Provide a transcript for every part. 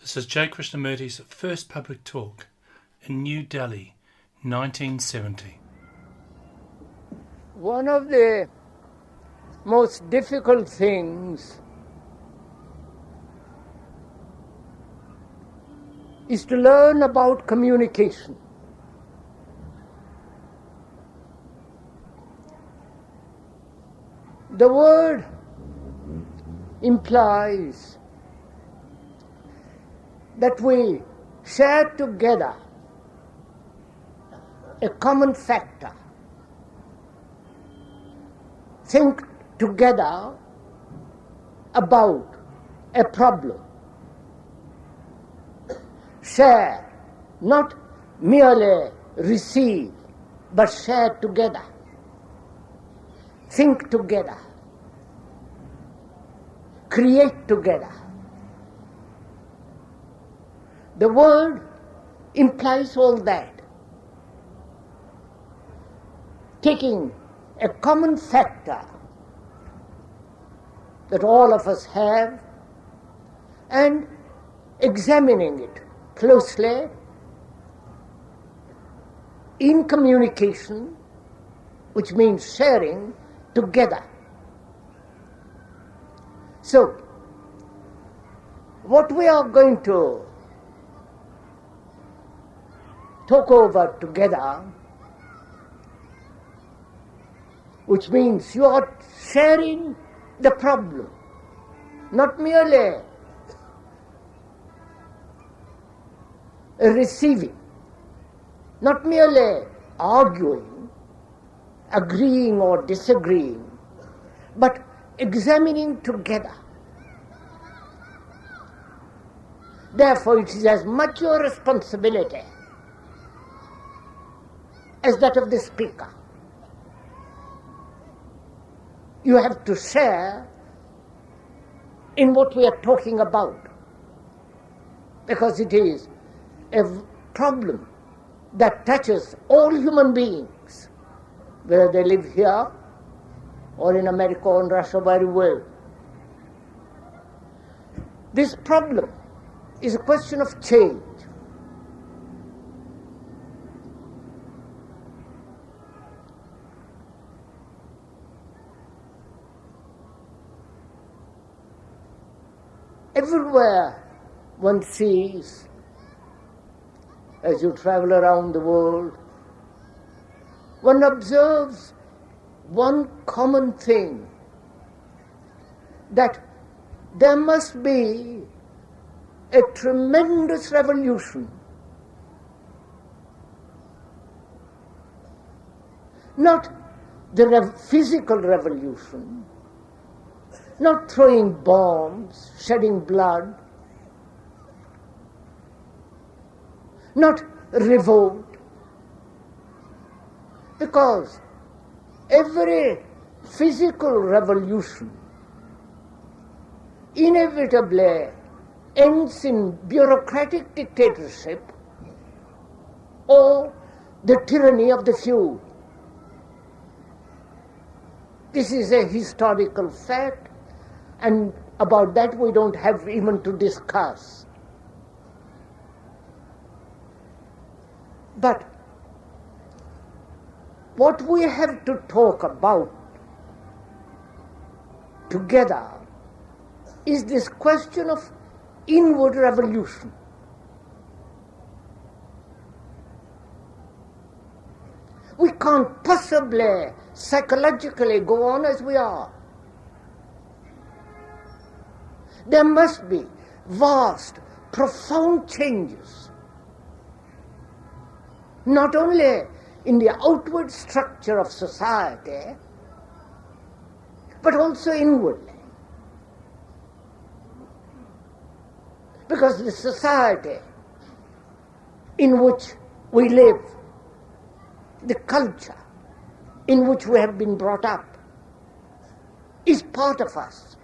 This is J. Krishnamurti's first public talk in New Delhi, 1970. One of the most difficult things is to learn about communication. The word implies that we share together a common factor, think together about a problem, share, not merely receive, but share together, think together, create together. The word implies all that. Taking a common factor that all of us have and examining it closely in communication, which means sharing together. So, what we are going to talk over together, which means you are sharing the problem, not merely receiving, not merely arguing, agreeing or disagreeing, but examining together. Therefore, it is as much your responsibility as that of the speaker. You have to share in what we are talking about, because it is a problem that touches all human beings, whether they live here or in America or in Russia, very well. This problem is a question of change. Everywhere one sees, as you travel around the world, one observes one common thing, that there must be a tremendous revolution, not the physical revolution, not throwing bombs, shedding blood, not revolt, because every physical revolution inevitably ends in bureaucratic dictatorship or the tyranny of the few. This is a historical fact, and about that we don't have even to discuss. But what we have to talk about together is this question of inward revolution. We can't possibly psychologically go on as we are. There must be vast, profound changes, not only in the outward structure of society, but also inwardly. Because the society in which we live, the culture in which we have been brought up, is part of us.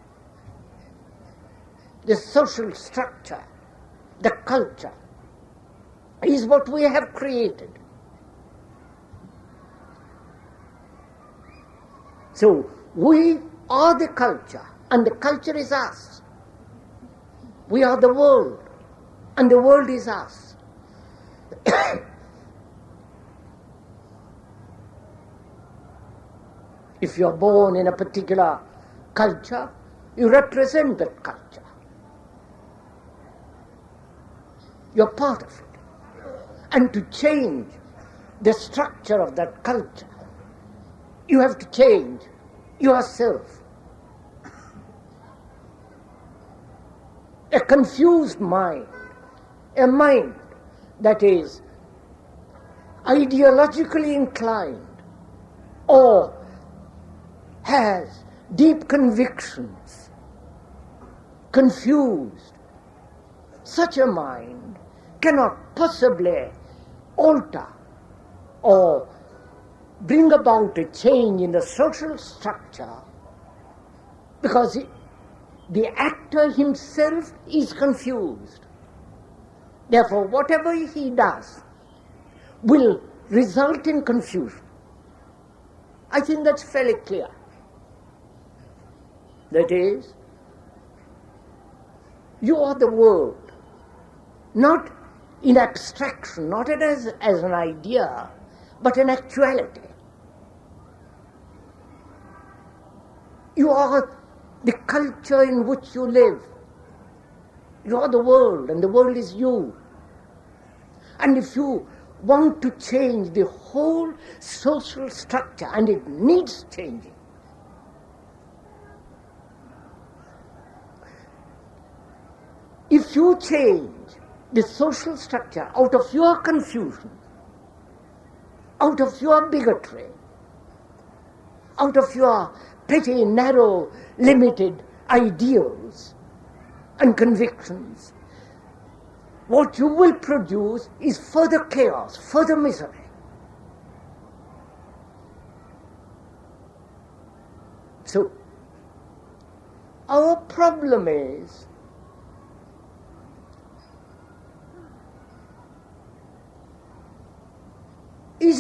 The social structure, the culture, is what we have created. So we are the culture, and the culture is us. We are the world. And the world is us. If you're born in a particular culture, you represent that culture. You're part of it. And to change the structure of that culture, you have to change yourself. A confused mind, a mind that is ideologically inclined or has deep convictions, confused, such a mind cannot possibly alter or bring about a change in the social structure because the actor himself is confused. Therefore, whatever he does will result in confusion. I think that's fairly clear. That is, you are the world, not in abstraction, not as an idea, but in actuality. You are the culture in which you live. You are the world, and the world is you. And if you want to change the whole social structure, and it needs changing, if you change the social structure out of your confusion, out of your bigotry, out of your petty, narrow, limited ideals and convictions, what you will produce is further chaos, further misery. So, our problem is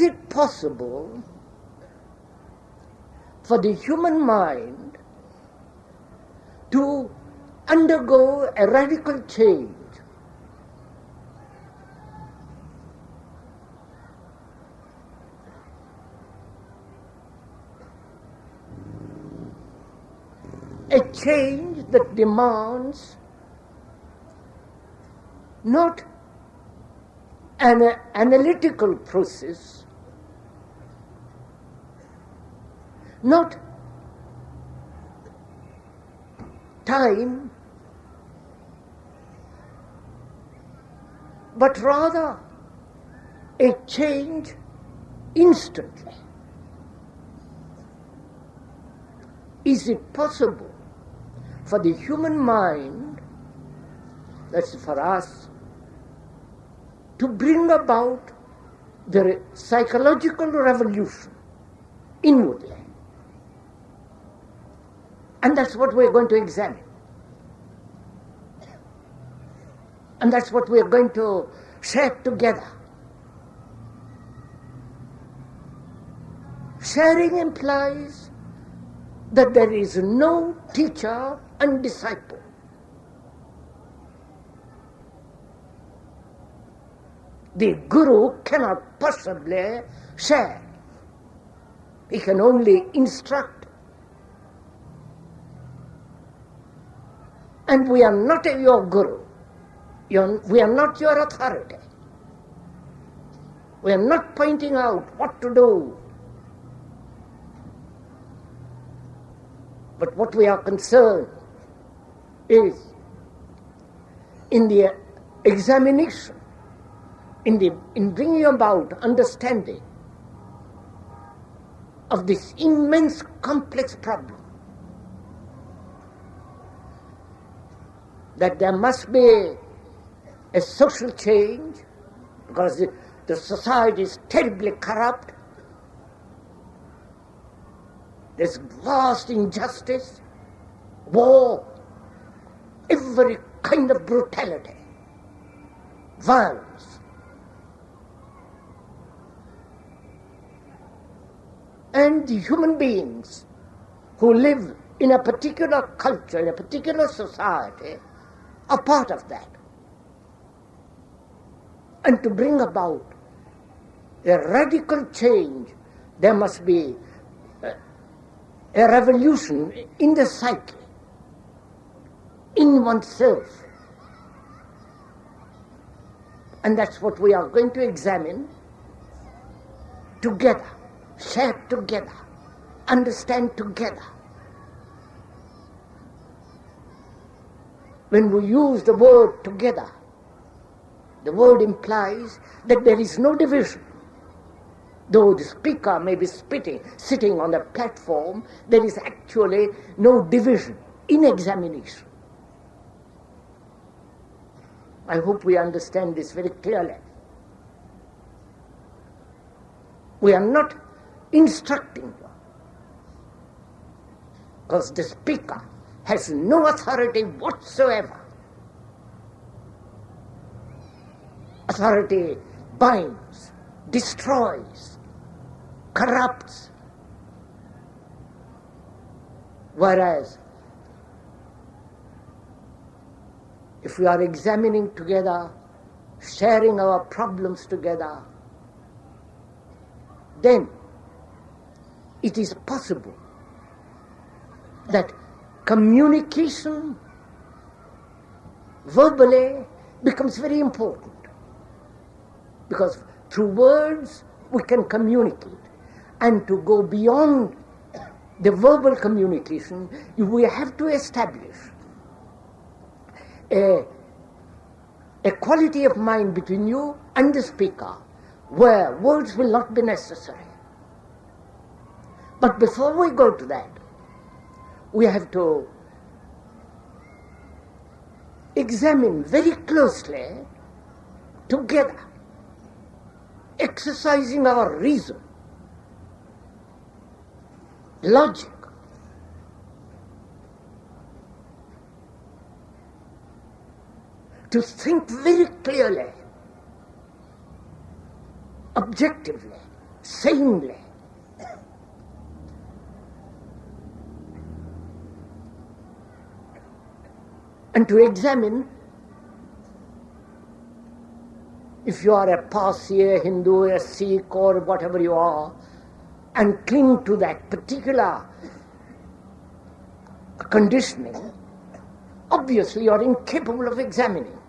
it possible for the human mind to undergo a radical change? A change that demands not an analytical process, not time, but rather a change instantly. Is it possible for the human mind, that's for us, to bring about the psychological revolution inwardly? And that's what we're going to examine. And that's what we're going to share together. Sharing implies that there is no teacher and disciple. The guru cannot possibly share. He can only instruct. And we are not your guru. We are not your authority. We are not pointing out what to do. But what we are concerned is in the examination, in bringing about understanding of this immense complex problem, that there must be a social change because the society is terribly corrupt. There's vast injustice, war, every kind of brutality, violence. And the human beings who live in a particular culture, in a particular society, are part of that. And to bring about a radical change, there must be a revolution in the psyche, in oneself. And that's what we are going to examine together, share together, understand together. When we use the word together, the word implies that there is no division. Though the speaker may be sitting on the platform, there is actually no division in examination. I hope we understand this very clearly. We are not instructing you, because the speaker has no authority whatsoever. Authority binds, destroys, corrupts. Whereas, if we are examining together, sharing our problems together, then it is possible that communication verbally becomes very important. Because through words we can communicate. And to go beyond the verbal communication, we have to establish a quality of mind between you and the speaker where words will not be necessary. But before we go to that, we have to examine very closely together, exercising our reason, logic, to think very clearly, objectively, sanely. And to examine if you are a Parsi, a Hindu, a Sikh, or whatever you are, and cling to that particular conditioning, obviously you are incapable of examining.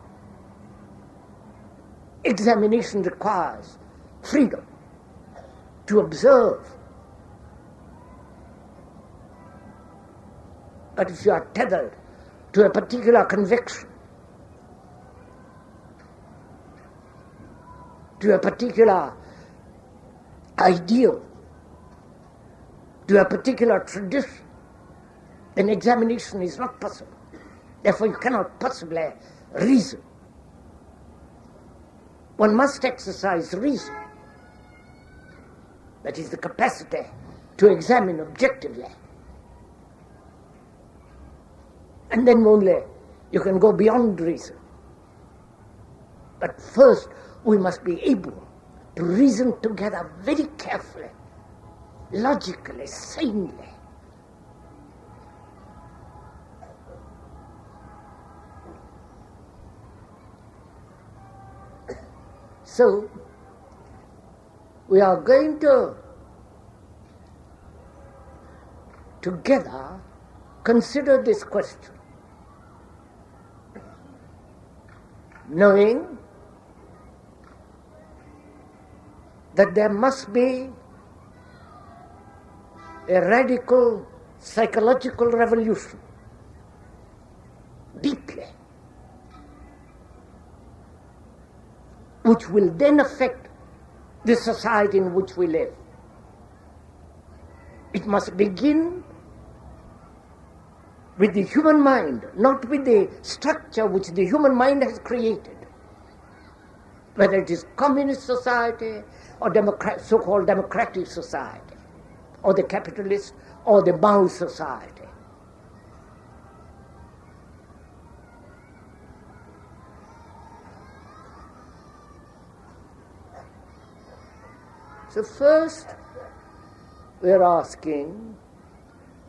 Examination requires freedom to observe. But if you are tethered to a particular conviction, to a particular ideal, to a particular tradition, then examination is not possible. Therefore, you cannot possibly reason. One must exercise reason. That is the capacity to examine objectively. And then only you can go beyond reason. But first, we must be able to reason together very carefully, logically, sanely. So, we are going to together consider this question, knowing that there must be a radical psychological revolution, deeply, which will then affect the society in which we live. It must begin with the human mind, not with the structure which the human mind has created. Whether it is communist society or so-called democratic society, or the capitalist or the Mao society. So first, we are asking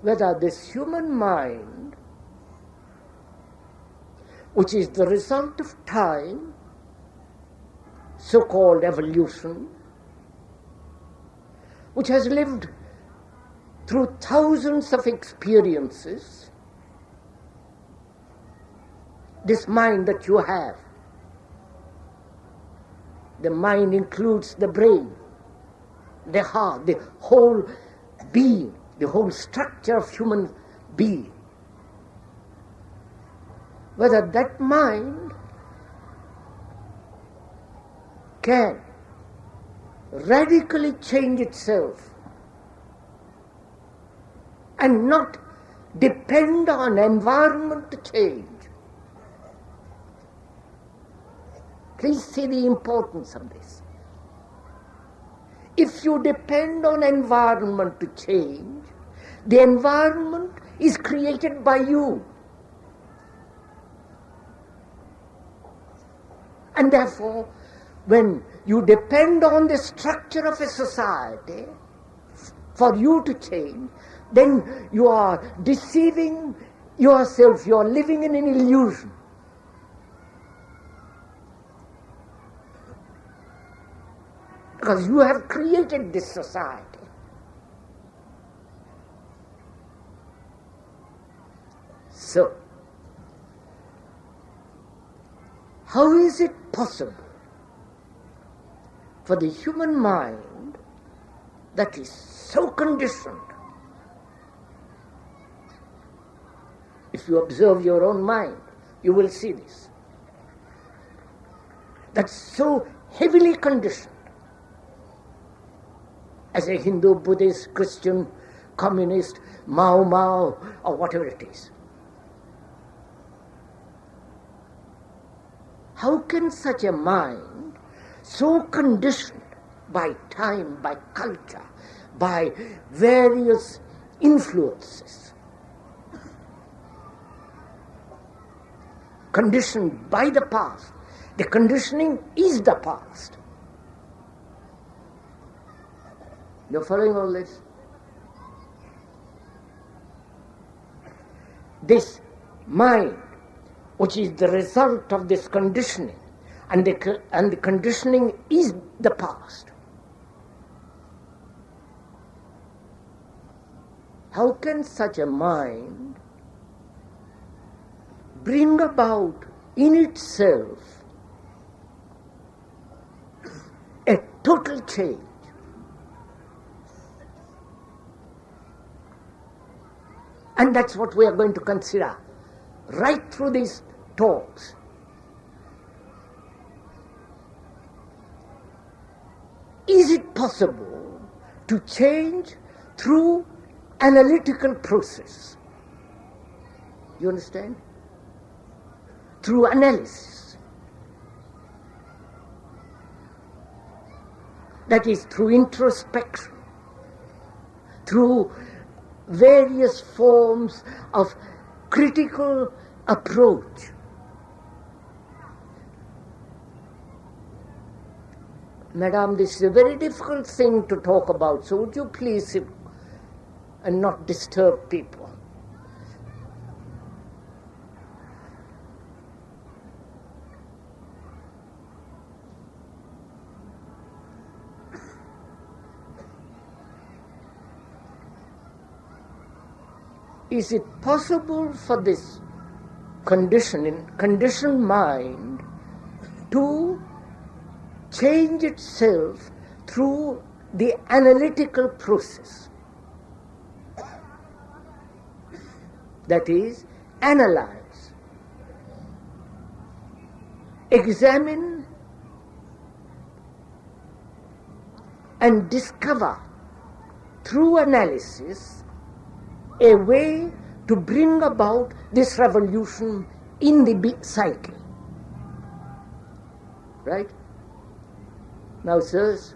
whether this human mind, which is the result of time, so-called evolution, which has lived through thousands of experiences, this mind that you have, the mind includes the brain, the heart, the whole being, the whole structure of human being. Whether that mind can radically change itself and not depend on environment to change. Please see the importance of this. If you depend on environment to change, the environment is created by you. And therefore, when you depend on the structure of a society for you to change, then you are deceiving yourself, you are living in an illusion. Because you have created this society. So, how is it possible for the human mind that is so conditioned? If you observe your own mind, you will see this. That's so heavily conditioned. As a Hindu, Buddhist, Christian, communist, Mao, or whatever it is. How can such a mind, so conditioned by time, by culture, by various influences, conditioned by the past, the conditioning is the past. You're following all this? This mind, which is the result of this conditioning, and the conditioning is the past. How can such a mind bring about in itself a total change? And that's what we are going to consider right through these talks. Is it possible to change through analytical process? You understand? Through analysis. That is, through introspection, through various forms of critical approach. Madam, this is a very difficult thing to talk about, so would you please sit and not disturb people? Is it possible for this conditioned mind to change itself through the analytical process? That is, analyze, examine, and discover through analysis a way to bring about this revolution in the psyche. Right? Now, sirs,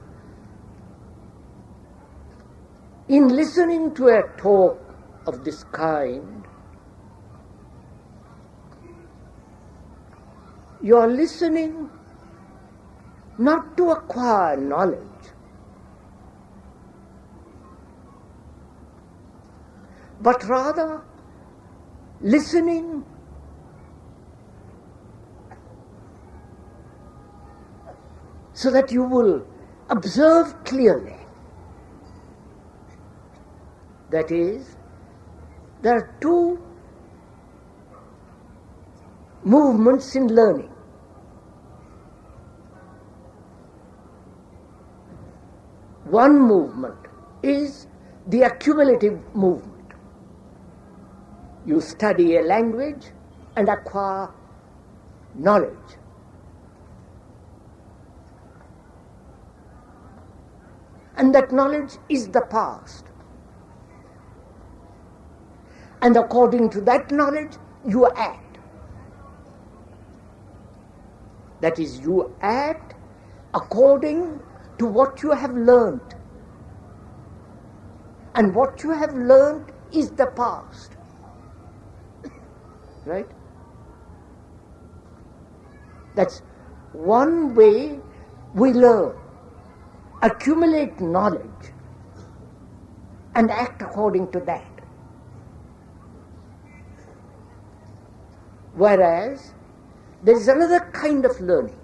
in listening to a talk of this kind, you are listening not to acquire knowledge, but rather listening so that you will observe clearly. That is, there are two movements in learning. One movement is the accumulative movement. You study a language and acquire knowledge. And that knowledge is the past. And according to that knowledge, you act. That is, you act according to what you have learned. And what you have learned is the past. Right? That's one way we learn. Accumulate knowledge and act according to that. Whereas there is another kind of learning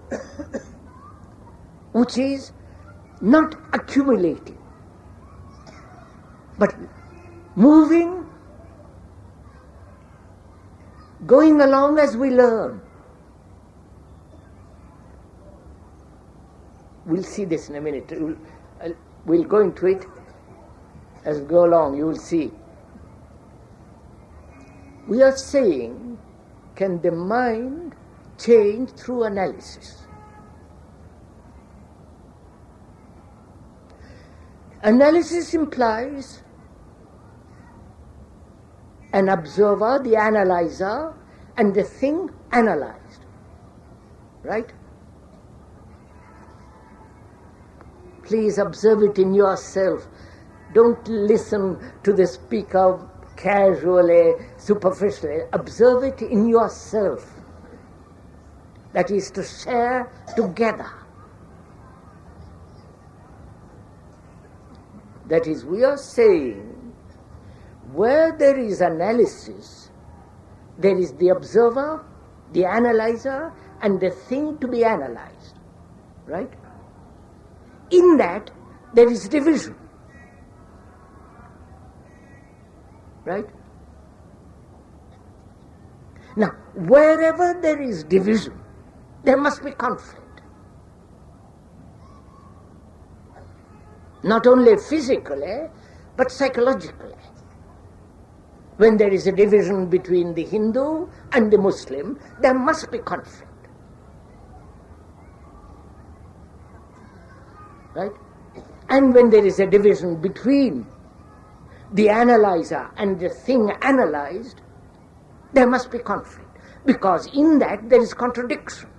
which is not accumulating but moving, going along as we learn. We'll see this in a minute. We'll go into it as we go along. You will see. We are saying, can the mind change through analysis? Analysis implies an observer, the analyzer, and the thing analyzed. Right? Please observe it in yourself. Don't listen to the speaker casually, superficially. Observe it in yourself. That is to share together. That is, we are saying, where there is analysis, there is the observer, the analyzer, and the thing to be analyzed. Right? In that, there is division. Right? Now, wherever there is division, there must be conflict. Not only physically, but psychologically. When there is a division between the Hindu and the Muslim, there must be conflict. Right? And when there is a division between the analyzer and the thing analyzed, there must be conflict. Because in that there is contradiction,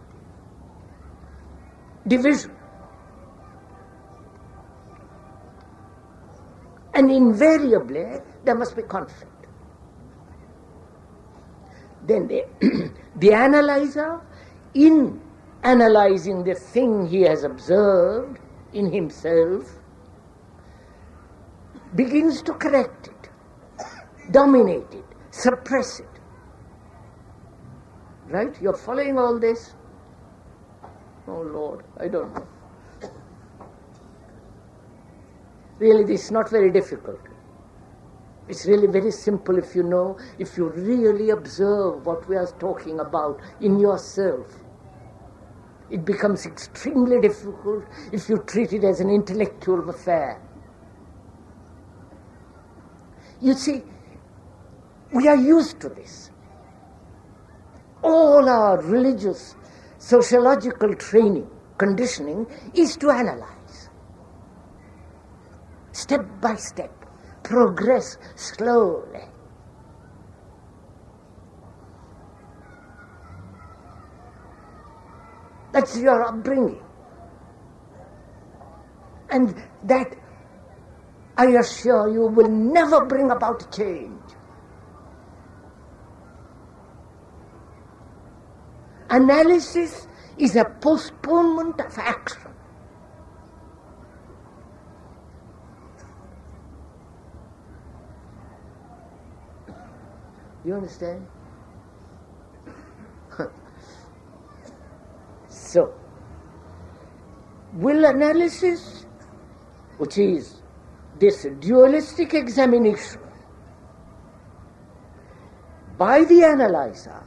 division. And invariably there must be conflict. Then the analyzer, in analyzing the thing he has observed in himself, begins to correct it, dominate it, suppress it. Right? You're following all this? Oh Lord, I don't know. Really, this is not very difficult. It's really very simple if you really observe what we are talking about in yourself. It becomes extremely difficult if you treat it as an intellectual affair. You see, we are used to this. All our religious, sociological training, conditioning is to analyze. Step by step, progress slowly. That's your upbringing. And that, I assure you, will never bring about change. Analysis is a postponement of action. You understand? So, will analysis, which is this dualistic examination by the analyzer,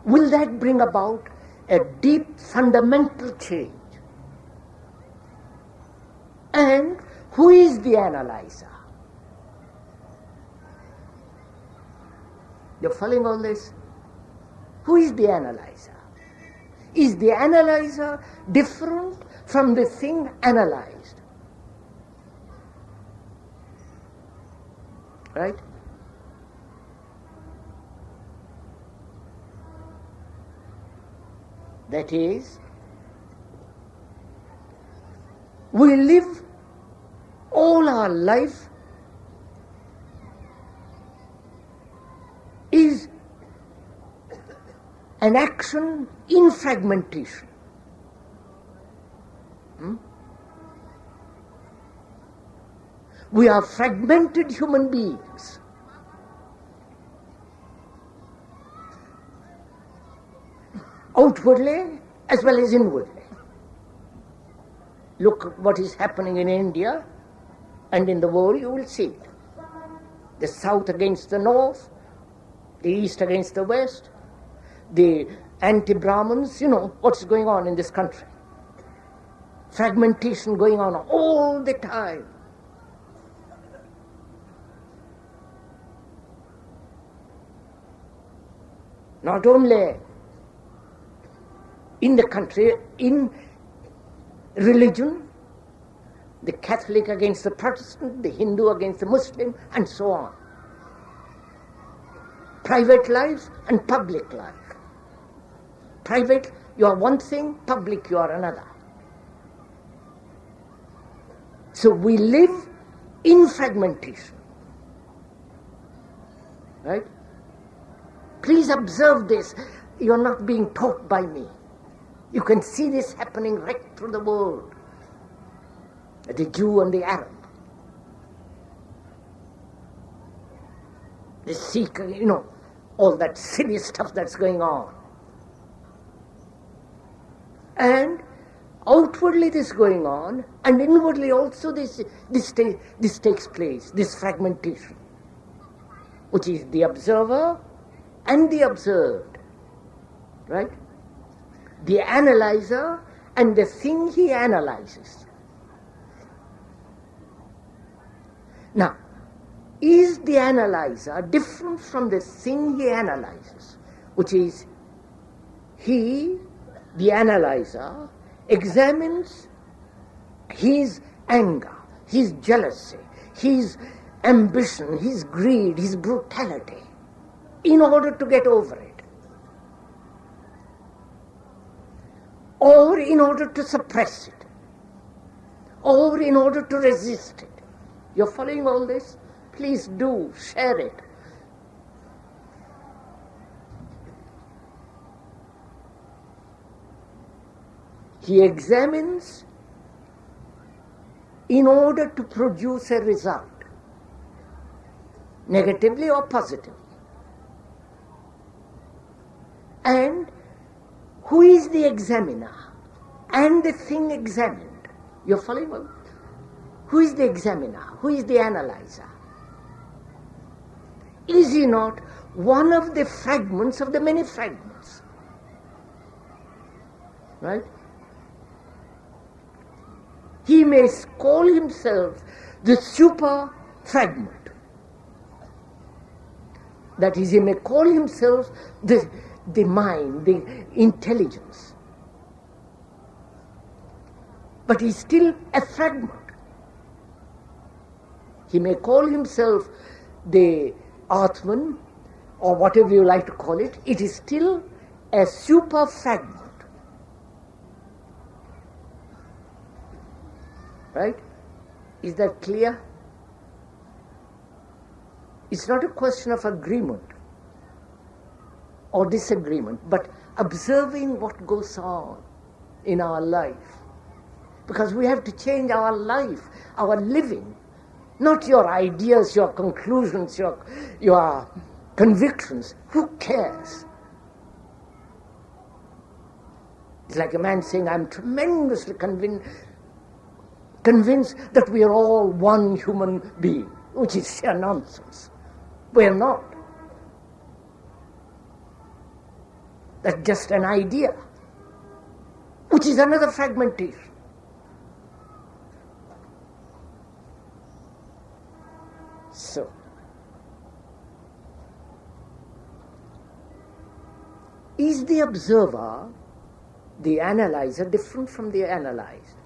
will that bring about a deep fundamental change? And who is the analyzer? You're following all this? Who is the analyzer? Is the analyzer different from the thing analyzed? Right? That is, we live all our life is an action in fragmentation. We are fragmented human beings. Outwardly as well as inwardly. Look what is happening in India and in the world, you will see it. The south against the north, the east against the west, the anti-Brahmins, you know what's going on in this country. Fragmentation going on all the time. Not only in the country, in religion, the Catholic against the Protestant, the Hindu against the Muslim, and so on. Private life and public life. Private, you are one thing, public, you are another. So we live in fragmentation. Right? Please observe this. You're not being taught by me. You can see this happening right through the world. The Jew and the Arab. The Sikh, you know, all that silly stuff that's going on. And outwardly this going on, and inwardly also this takes place, this fragmentation, which is the observer and the observed, right? The analyzer and the thing he analyzes. Now, is the analyzer different from the thing he analyzes, which is he, the analyzer, examines his anger, his jealousy, his ambition, his greed, his brutality, in order to get over it. Or in order to suppress it, or in order to resist it. You're following all this? Please do share it. He examines in order to produce a result, negatively or positively. And who is the examiner and the thing examined? You're following me? Who is the examiner? Who is the analyzer? Is he not one of the fragments of the many fragments? Right? He may call himself the super fragment. That is, he may call himself the mind, the intelligence. But he's still a fragment. He may call himself the Atman, or whatever you like to call it. It is still a super fragment. Right? Is that clear? It's not a question of agreement or disagreement, but observing what goes on in our life. Because we have to change our life, our living, not your ideas, your conclusions, your convictions. Who cares? It's like a man saying, I'm tremendously convinced that we are all one human being, which is sheer nonsense. We are not. That's just an idea, which is another fragmentation. So, is the observer, the analyzer, different from the analyzed?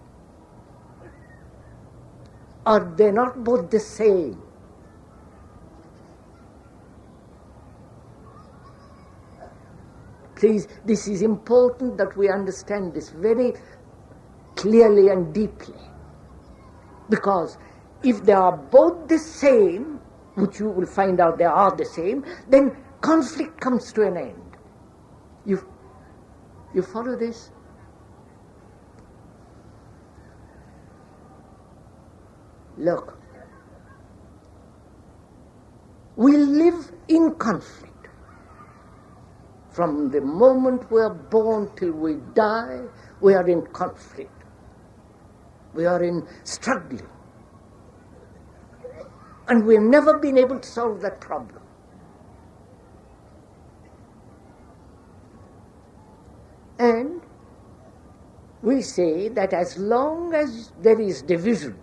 Are they not both the same? Please, this is important that we understand this very clearly and deeply. Because if they are both the same, which you will find out they are the same, then conflict comes to an end. You follow this? Look, we live in conflict. From the moment we are born till we die, we are in conflict. We are in struggling. And we have never been able to solve that problem. And we say that as long as there is division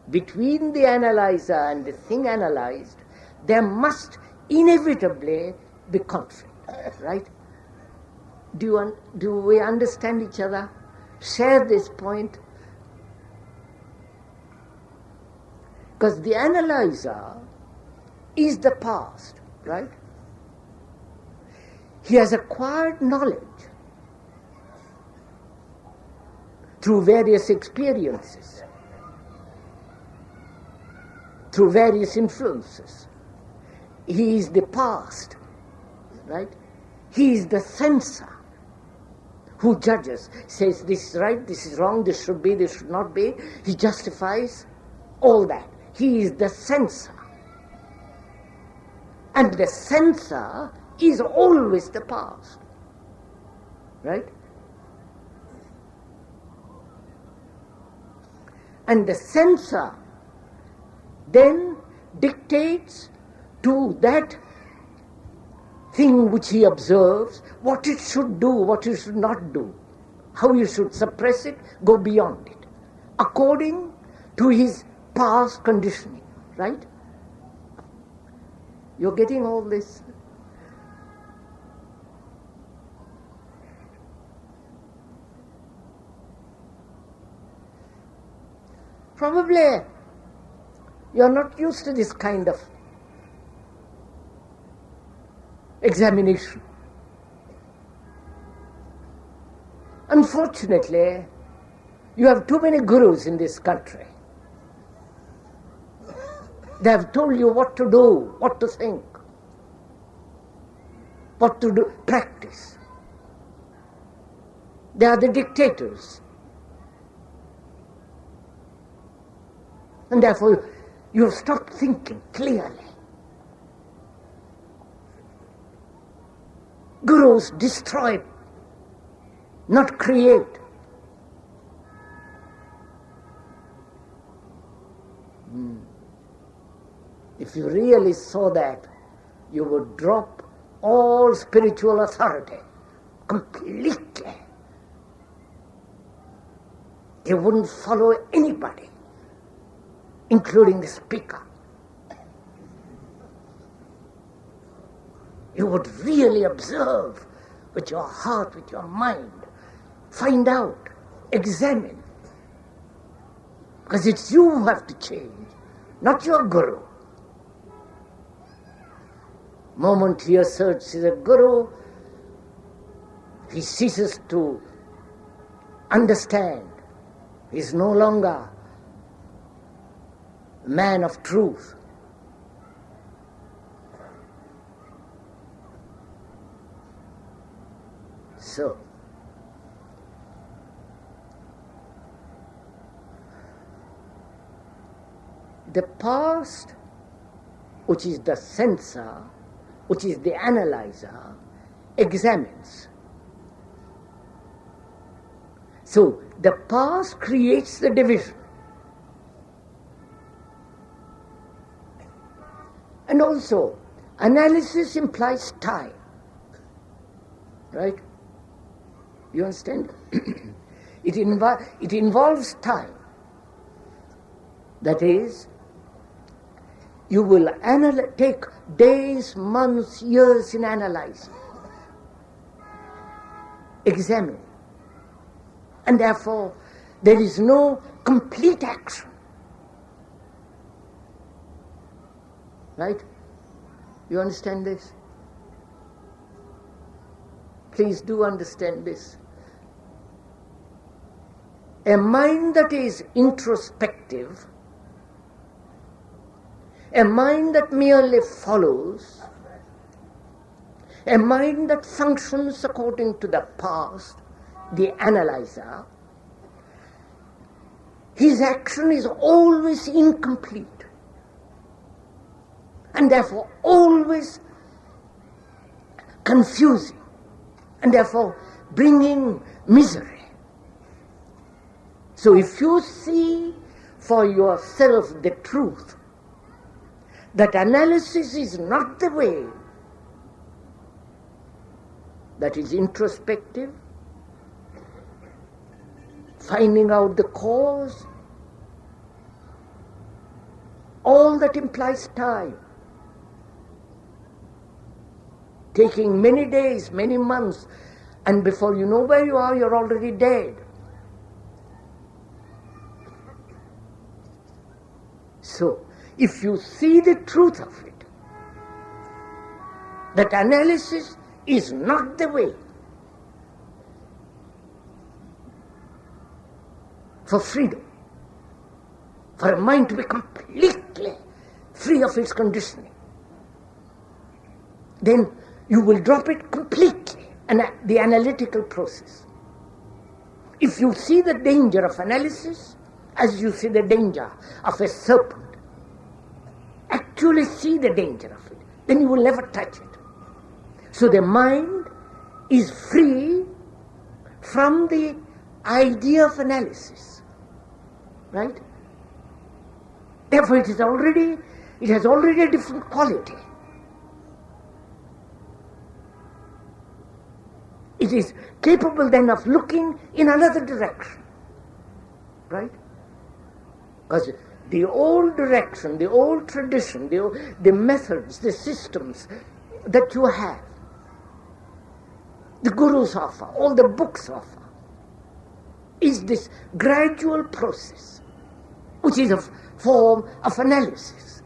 between the analyzer and the thing analyzed, there must inevitably be conflict, right? Do we understand each other? Share this point? Because the analyzer is the past, right? He has acquired knowledge through various experiences, through various influences. He is the past, right? He is the censor who judges, says this is right, this is wrong, this should be, this should not be. He justifies all that. He is the censor. And the censor is always the past, right? And the censor then dictates to that thing which he observes what it should do, what it should not do, how you should suppress it, go beyond it, according to his past conditioning, right? You're getting all this? Probably you're not used to this kind of examination. Unfortunately, you have too many gurus in this country. They have told you what to do, what to think, what to do, practice. They are the dictators. And therefore, you have stopped thinking clearly. Gurus destroy, not create. If you really saw that, you would drop all spiritual authority completely. You wouldn't follow anybody, including the speaker. You would really observe with your heart, with your mind, find out, examine. Because it's you who have to change, not your guru. Moment he asserts he's a guru, he ceases to understand. He's no longer a man of truth. So, the past, which is the censor, which is the analyzer, examines. So the past creates the division. And also, analysis implies time. Right? You understand? It involves time. That is, you will take days, months, years in analyzing, examine. And therefore, there is no complete action. Right? You understand this? Please do understand this. A mind that is introspective, a mind that merely follows, a mind that functions according to the past, the analyzer, his action is always incomplete and therefore always confusing and therefore bringing misery. So if you see for yourself the truth, that analysis is not the way, that is introspective, finding out the cause, all that implies time, taking many days, many months, and before you know where you are, you're already dead. So, if you see the truth of it, that analysis is not the way for freedom, for a mind to be completely free of its conditioning, then you will drop it completely, the analytical process. If you see the danger of analysis as you see the danger of a serpent, actually see the danger of it, then you will never touch it. So the mind is free from the idea of analysis, right? Therefore it has already a different quality. It is capable then of looking in another direction, right? Because the old direction, the old tradition, the methods, the systems that you have, the gurus offer, all the books offer, is this gradual process, which is a form of analysis.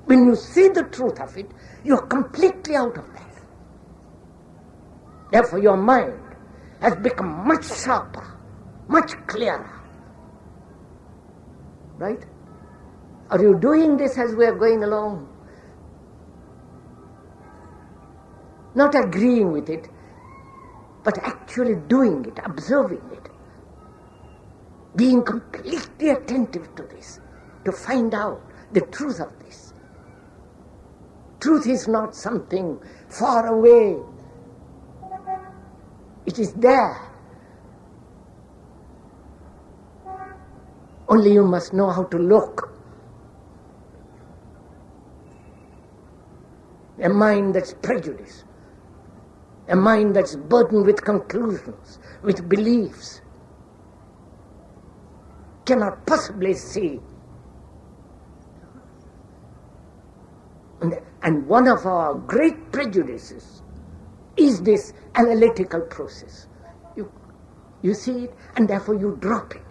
When you see the truth of it, you're completely out of that. Therefore, your mind has become much sharper, much clearer. Right? Are you doing this as we are going along? Not agreeing with it, but actually doing it, observing it. Being completely attentive to this, to find out the truth of this. Truth is not something far away. It is there. Only you must know how to look. A mind that's prejudiced, a mind that's burdened with conclusions, with beliefs, cannot possibly see. And one of our great prejudices is this analytical process. You see it, and therefore you drop it.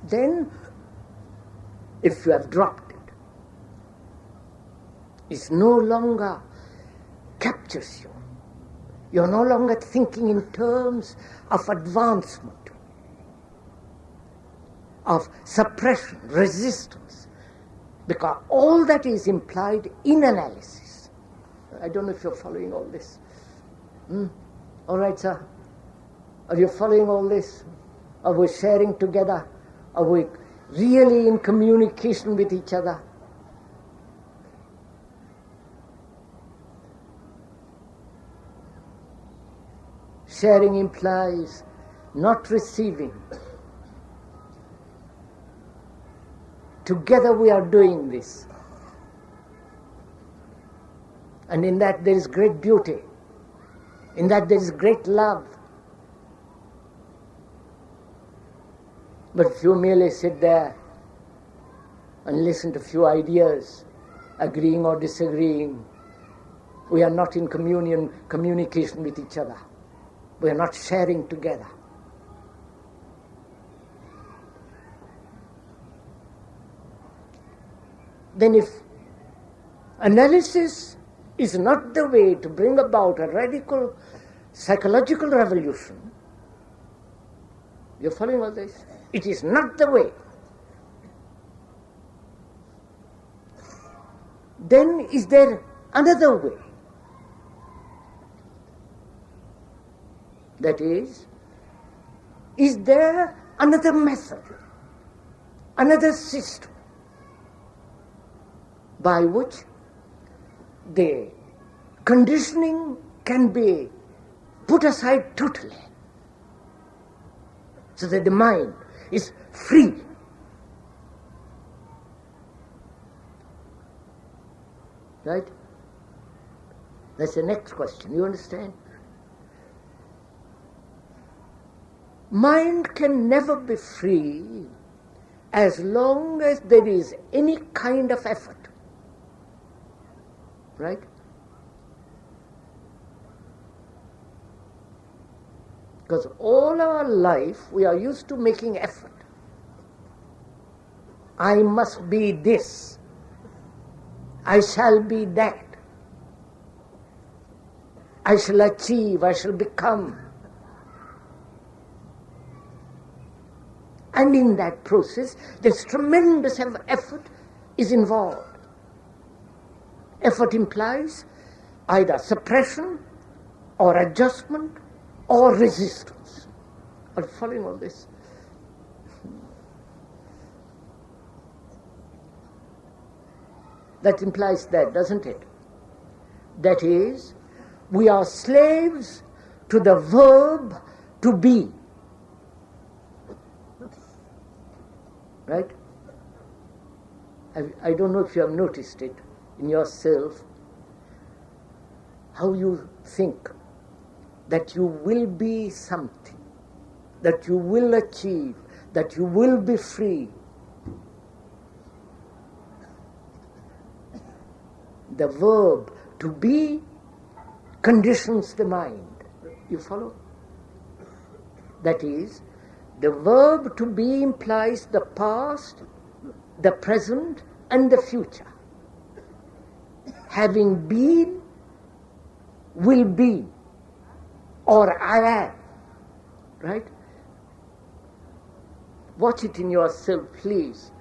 Then, if you have dropped it, it no longer captures you. You're no longer thinking in terms of advancement, of suppression, resistance, because all that is implied in analysis. I don't know if you're following all this. All right, sir. Are you following all this? Are we sharing together? Are we really in communication with each other? Sharing implies not receiving. Together we are doing this. And in that there is great beauty. In that there is great love. But if you merely sit there and listen to few ideas, agreeing or disagreeing, we are not in communication with each other. We are not sharing together. Then if analysis is not the way to bring about a radical psychological revolution, you're following all this? It is not the way. Then is there another way? That is there another method, another system by which the conditioning can be put aside totally, so that the mind is free? Right? That's the next question. You understand? Mind can never be free as long as there is any kind of effort. Right? Because all our life we are used to making effort. I must be this. I shall be that. I shall achieve, I shall become. And in that process, this tremendous effort is involved. Effort implies either suppression or adjustment or resistance. Are you following all this? That implies that, doesn't it? That is, we are slaves to the verb to be. Right? I don't know if you have noticed it in yourself, how you think that you will be something, that you will achieve, that you will be free. The verb to be conditions the mind. You follow? That is, the verb to be implies the past, the present, and the future. Having been, will be, or I am. Right? Watch it in yourself, please.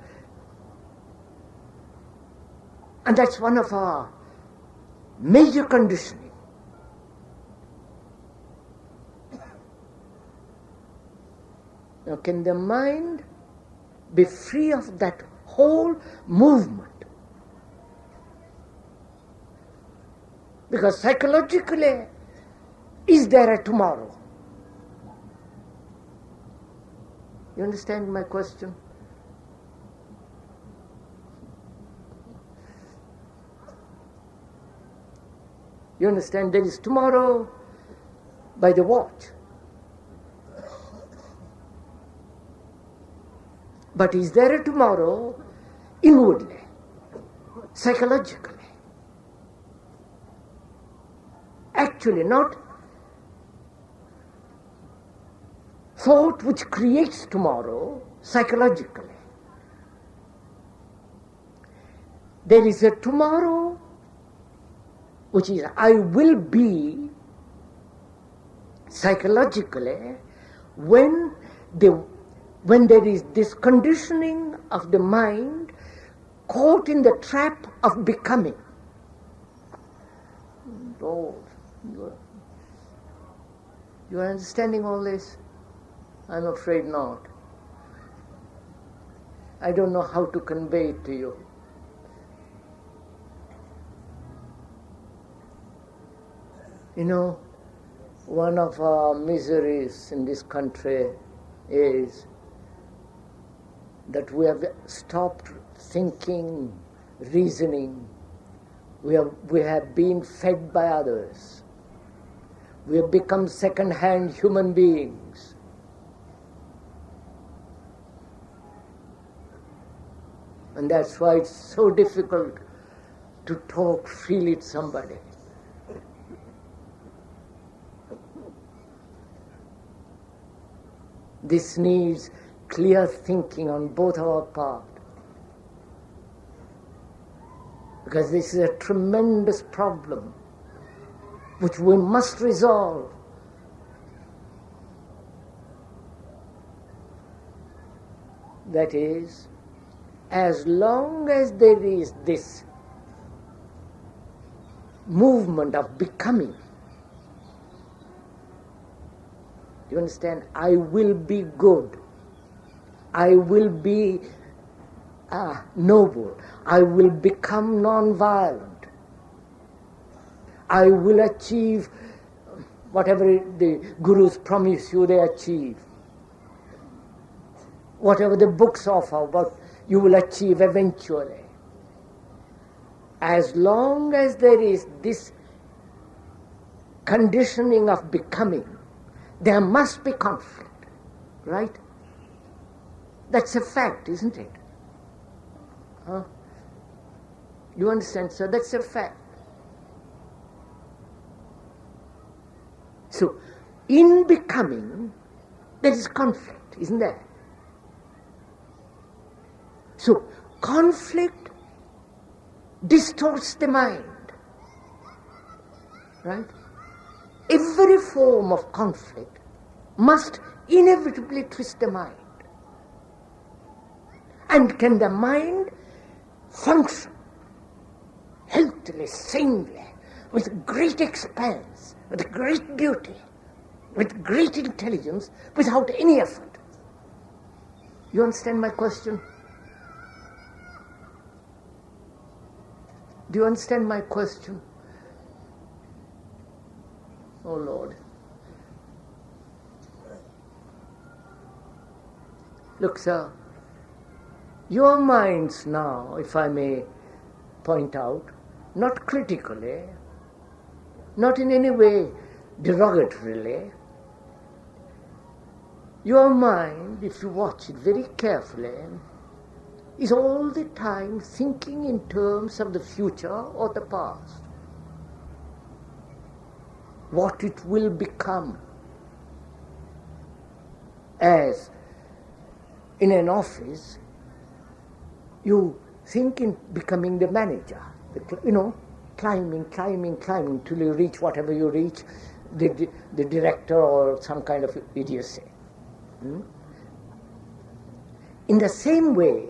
And that's one of our major conditioning. Now, can the mind be free of that whole movement? Because psychologically, is there a tomorrow? You understand my question? You understand there is tomorrow by the watch. But is there a tomorrow inwardly, psychologically? Actually, not thought which creates tomorrow psychologically. There is a tomorrow which is I will be psychologically when there is this conditioning of the mind caught in the trap of becoming. Oh, you are understanding all this? I'm afraid not. I don't know how to convey it to you. You know, One of our miseries in this country is that we have stopped thinking, reasoning. We have been fed by others. We have become second-hand human beings. And that's why it's so difficult to talk freely to somebody. This needs clear thinking on both our part. Because this is a tremendous problem which we must resolve. That is, as long as there is this movement of becoming, you understand? I will be good. I will be noble. I will become non-violent. I will achieve whatever the gurus promise you they achieve. Whatever the books offer, but you will achieve eventually. As long as there is this conditioning of becoming, there must be conflict, right? That's a fact, isn't it? Huh? You understand, sir? That's a fact. So, in becoming, there is conflict, isn't there? So, conflict distorts the mind, right? Every form of conflict must inevitably twist the mind. And can the mind function healthily, sanely, with great expanse, with great beauty, with great intelligence, without any effort? You understand my question? Do you understand my question? Oh Lord. Look, sir, your minds now, if I may point out, not critically, not in any way derogatorily, your mind, if you watch it very carefully, is all the time thinking in terms of the future or the past. What it will become. As in an office, you think in becoming the manager, climbing till you reach whatever you reach, the director or some kind of idiocy. In the same way,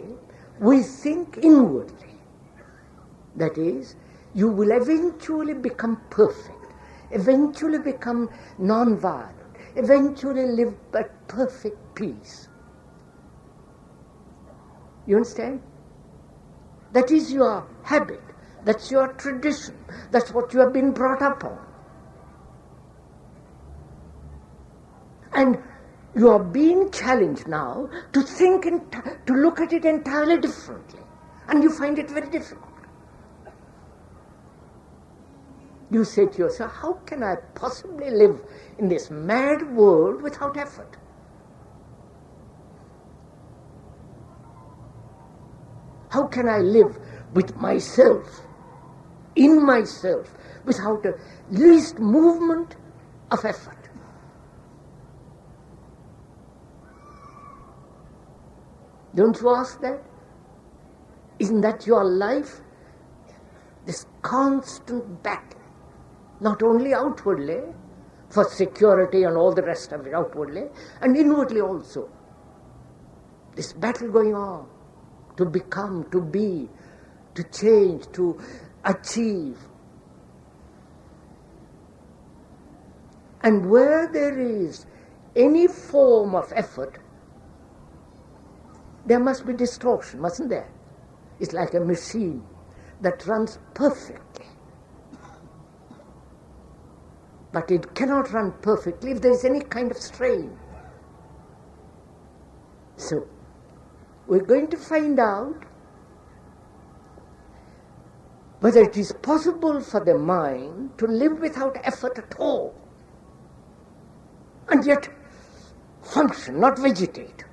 we think inwardly. That is, you will eventually become perfect, eventually become non-violent, eventually live at perfect peace. You understand? That is your habit, that's your tradition, that's what you have been brought up on. And you are being challenged now to think to look at it entirely differently. And you find it very difficult. You say to yourself, how can I possibly live in this mad world without effort? How can I live with myself, in myself, without the least movement of effort? Don't you ask that? Isn't that your life? This constant battle, not only outwardly, for security and all the rest of it outwardly, and inwardly also. This battle going on to become, to be, to change, to achieve. And where there is any form of effort, there must be distortion, mustn't there? It's like a machine that runs perfectly. but it cannot run perfectly if there is any kind of strain. So, we're going to find out whether it is possible for the mind to live without effort at all, and yet function, not vegetate.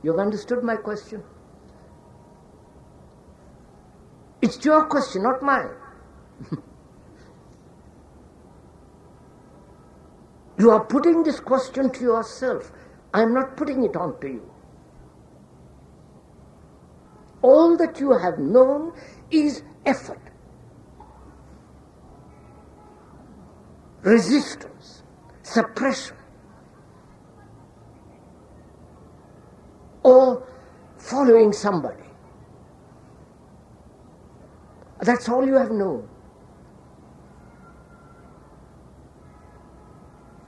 You've understood my question? It's your question, not mine. You are putting this question to yourself. I am not putting it on to you. All that you have known is effort, resistance, suppression, or following somebody. That's all you have known.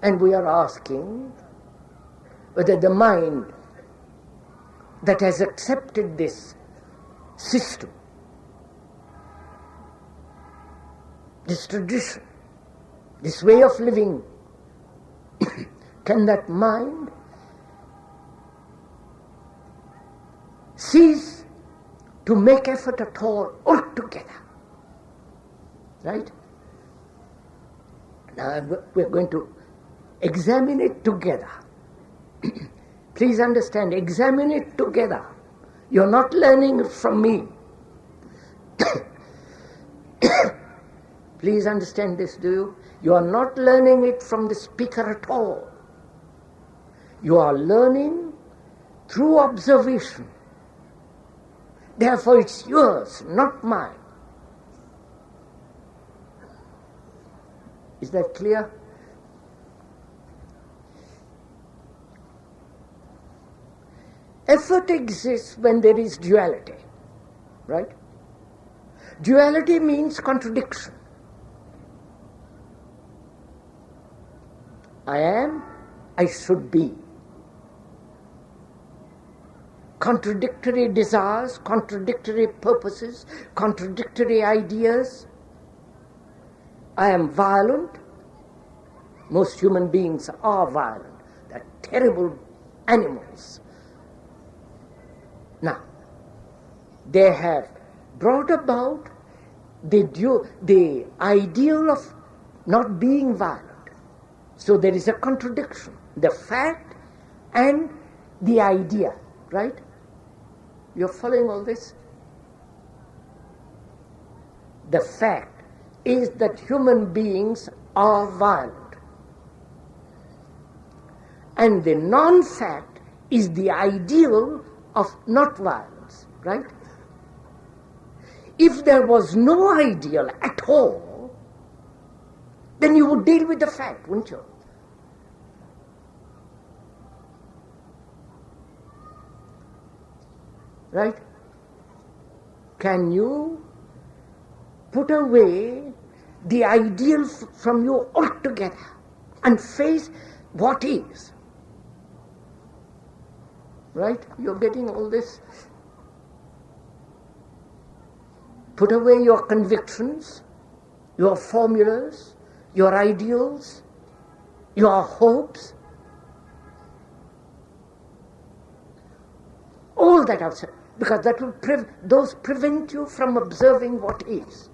And we are asking whether the mind that has accepted this system, this tradition, this way of living, can that mind cease to make effort at all altogether? Right? Now we're going to examine it together. Please understand, examine it together. You're not learning it from me. Please understand this, do you? You are not learning it from the speaker at all. You are learning through observation. Therefore it's yours, not mine. Is that clear? Effort exists when there is duality, right? Duality means contradiction. I am, I should be. Contradictory desires, contradictory purposes, contradictory ideas. I am violent. Most human beings are violent. They're terrible animals. Now, they have brought about the ideal of not being violent. So there is a contradiction. The fact and the idea, right? You're following all this? The fact is that human beings are violent. And the non-fact is the ideal of not violence, right? If there was no ideal at all, then you would deal with the fact, wouldn't you? Right? Can you put away the ideal from you altogether and face what is? Right? You're getting all this? Put away your convictions, your formulas, your ideals, your hopes. All that outside, because that will those prevent you from observing what is.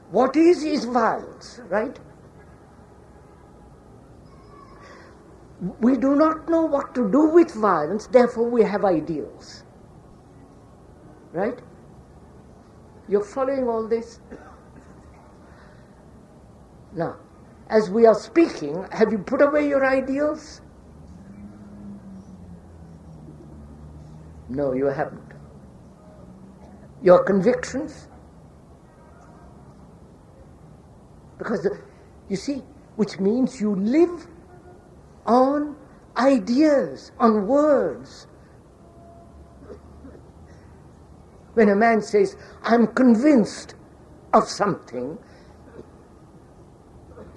What is violence, right? We do not know what to do with violence, therefore we have ideals. Right? You're following all this? Now, as we are speaking, have you put away your ideals? No, you haven't. Your convictions? Because, you see, which means you live on ideas, on words. When a man says, I'm convinced of something,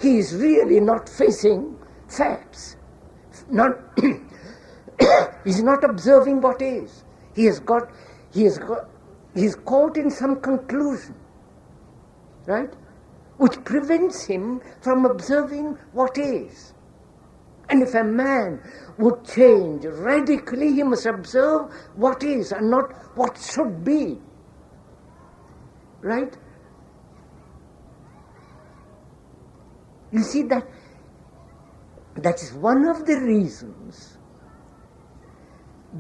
he is really not facing facts. He's not observing what is. He's caught in some conclusion. right? Which prevents him from observing what is. And if a man would change radically, he must observe what is and not what should be. Right? You see that is one of the reasons,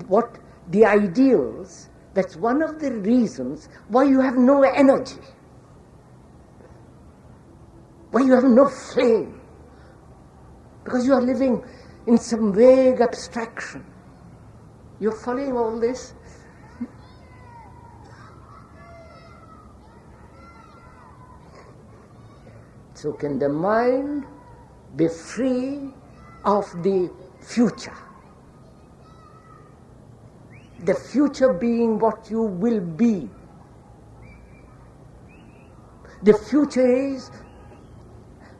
what the ideals, that's one of the reasons why you have no energy, why you have no flame, because you are living in some vague abstraction. You're following all this? So can the mind be free of the future? The future being what you will be. The future is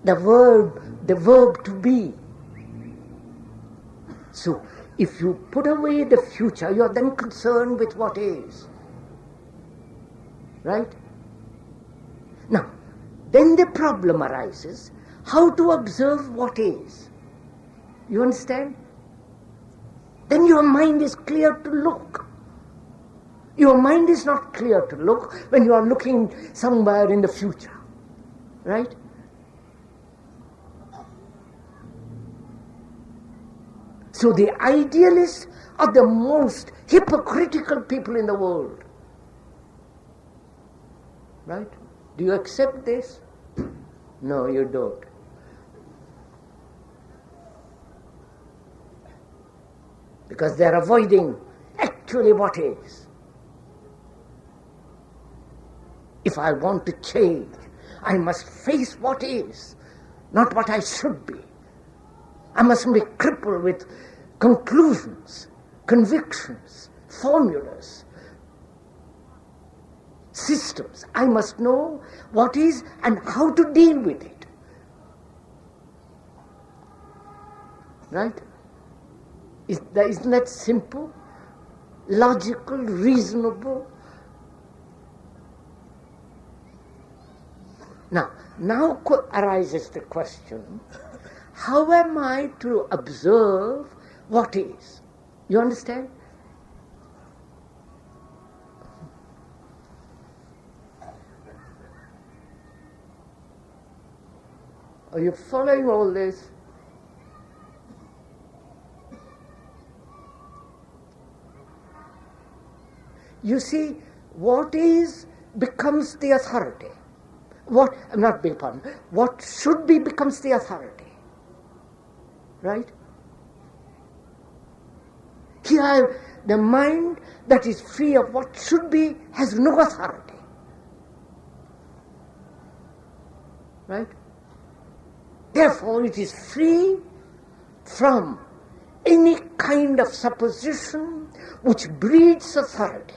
the verb to be. So if you put away the future, you are then concerned with what is. Right? Now, then the problem arises, how to observe what is. You understand? Then your mind is clear to look. Your mind is not clear to look when you are looking somewhere in the future. Right? So the idealists are the most hypocritical people in the world. Right? Do you accept this? No, you don't. Because they are avoiding actually what is. If I want to change, I must face what is, not what I should be. I mustn't be crippled with conclusions, convictions, formulas, systems. I must know what is and how to deal with it. Right? Isn't that simple, logical, reasonable? Now arises the question, how am I to observe what is? You understand? Are you following all this? You see, what is becomes the authority. What should be becomes the authority. Right? Here, the mind that is free of what should be has no authority. Right? Therefore, it is free from any kind of supposition which breeds authority.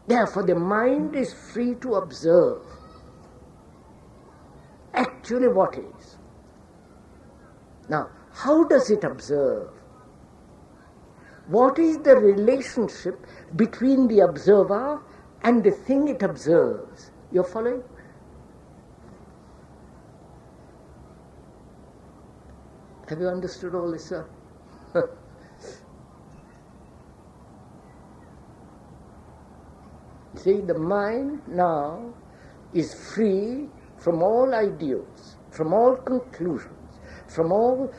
Therefore, the mind is free to observe actually what is. Now, how does it observe? What is the relationship between the observer and the thing it observes? You're following? Have you understood all this, sir? See, the mind now is free from all ideals, from all conclusions, from all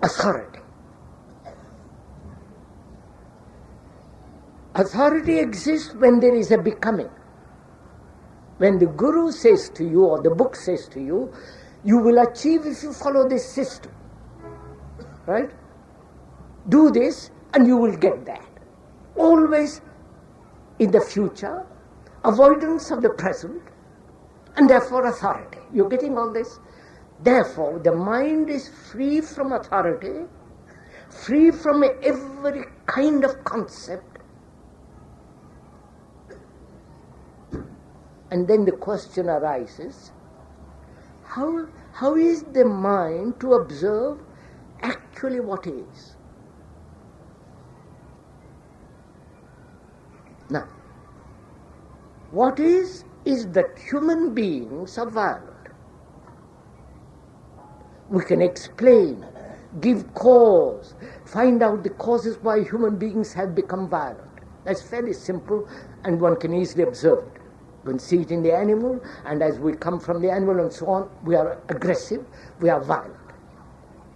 authority. Authority exists when there is a becoming. When the guru says to you, or the book says to you, you will achieve if you follow this system. Right? Do this and you will get that. Always in the future, avoidance of the present, and therefore authority. You're getting all this? Therefore, the mind is free from authority, free from every kind of concept. And then the question arises, how is the mind to observe actually what is? Now, What is that human beings are violent. We can explain, give cause, find out the causes why human beings have become violent. That's fairly simple, and one can easily observe it. We can see it in the animal, and as we come from the animal and so on, we are aggressive, we are violent.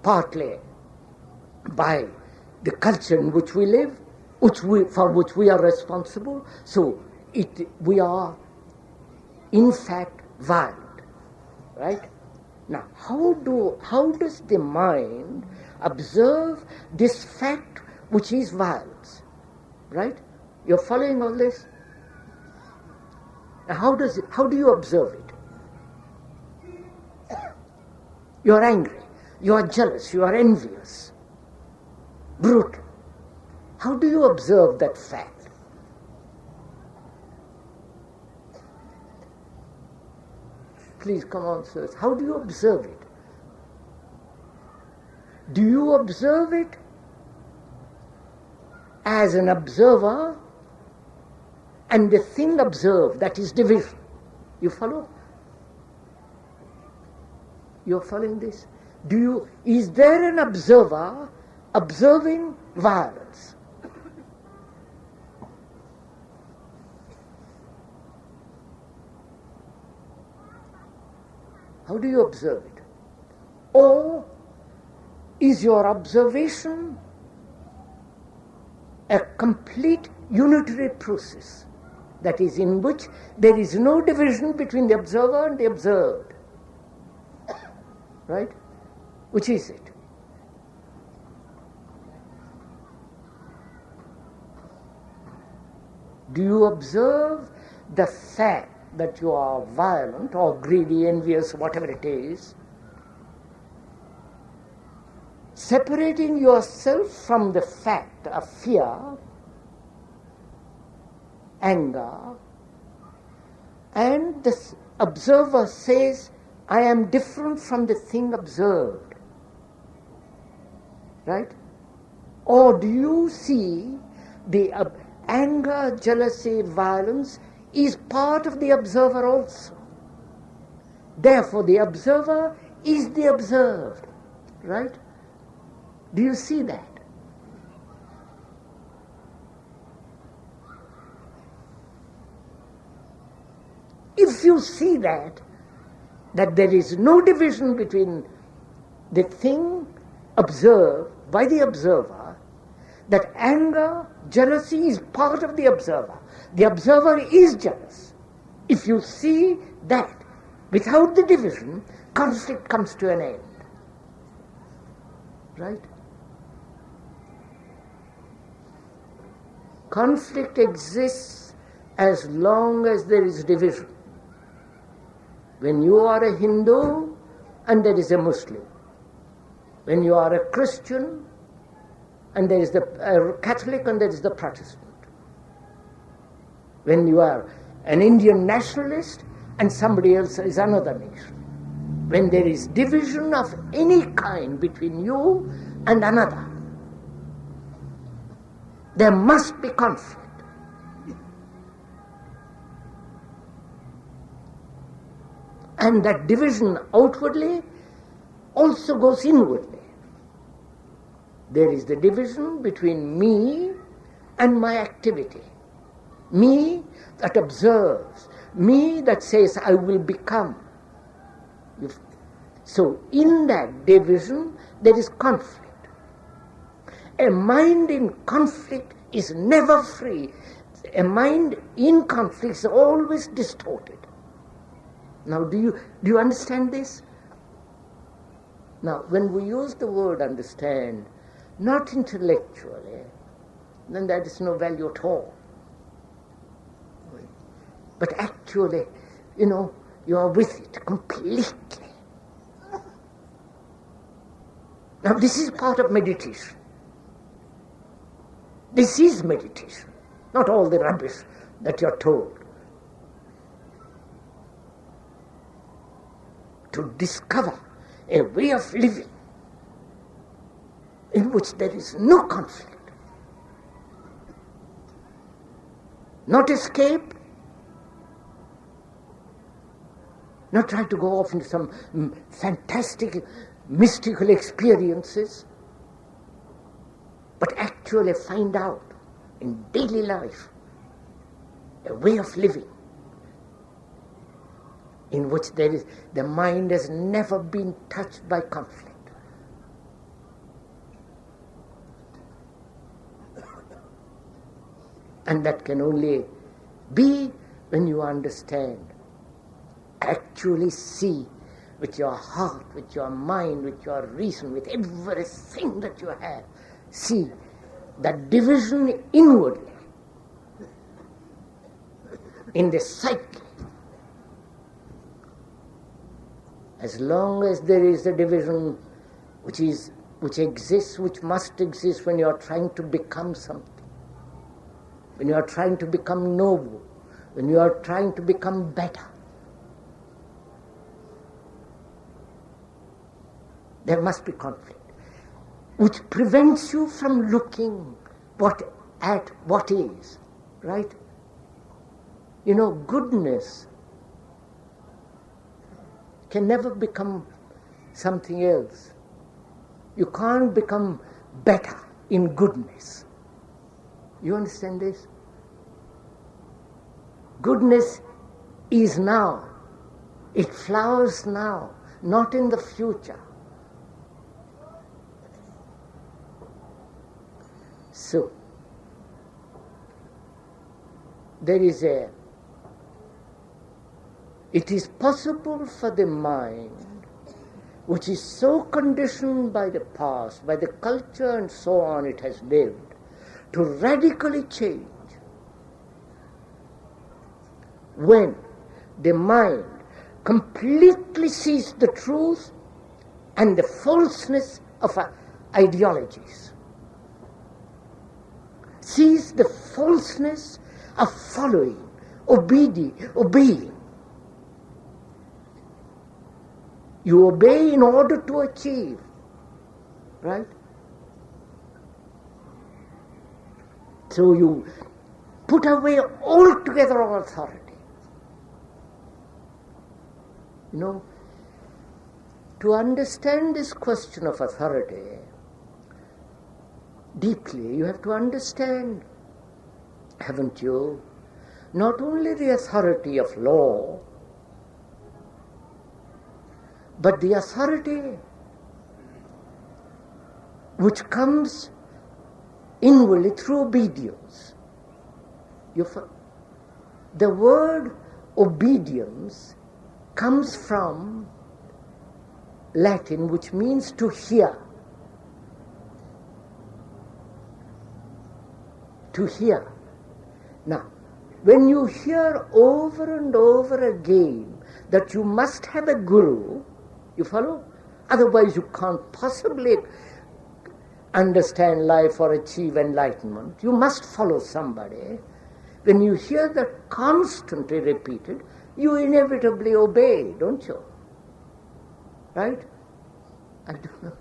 Partly by the culture in which we live, for which we are responsible, so we are in fact violent, right? Now, how does the mind observe this fact which is violence, right? You're following all this? Now, how do you observe it? You're angry, you are jealous, you are envious, brutal. How do you observe that fact? Please come on, sirs. How do you observe it? Do you observe it as an observer and the thing observed, that is division? You follow? You're following this? Is there an observer observing violence? How do you observe it? Or is your observation a complete unitary process, that is, in which there is no division between the observer and the observed? Right? Which is it? Do you observe the fact that you are violent or greedy, envious, whatever it is, separating yourself from the fact of fear, anger, and the observer says, I am different from the thing observed, right? Or do you see the anger, jealousy, violence is part of the observer also? Therefore, the observer is the observed, right? Do you see that? If you see that there is no division between the thing observed by the observer, that anger, jealousy is part of the observer. The observer is jealous. If you see that, without the division, conflict comes to an end. Right? Conflict exists as long as there is division. When you are a Hindu and there is a Muslim, when you are a Christian and there is the Catholic and there is the Protestant, when you are an Indian nationalist and somebody else is another nation, when there is division of any kind between you and another, there must be conflict. And that division outwardly also goes inwardly. There is the division between me and my activity. Me that observes, me that says I will become. So in that division there is conflict. A mind in conflict is never free. A mind in conflict is always distorted. Now do you understand this? Now when we use the word understand, not intellectually, then that is no value at all. But actually, you are with it completely. Now this is part of meditation. This is meditation, not all the rubbish that you're told. To discover a way of living in which there is no conflict, not escape, not try to go off into some fantastic mystical experiences, but actually find out in daily life a way of living in which the mind has never been touched by conflict. And that can only be when you understand, actually see with your heart, with your mind, with your reason, with everything that you have, see that division inwardly in the psyche. As long as there is a division which exists, which must exist when you are trying to become something, when you are trying to become noble, when you are trying to become better, there must be conflict, which prevents you from looking at what is, right? You know, goodness can never become something else. You can't become better in goodness. You understand this? Goodness is now. It flowers now, not in the future. So, it is possible for the mind, which is so conditioned by the past, by the culture and so on it has lived, to radically change when the mind completely sees the truth and the falseness of ideologies, sees the falseness of following, obeying. You obey in order to achieve, right? So you put away altogether all authority. You know, to understand this question of authority deeply, you have to understand, haven't you, not only the authority of law, but the authority which comes inwardly through obedience. The word obedience comes from Latin, which means to hear. To hear. Now, when you hear over and over again that you must have a guru, you follow? Otherwise you can't possibly understand life or achieve enlightenment. You must follow somebody. When you hear that constantly repeated, you inevitably obey, don't you? Right? I don't know.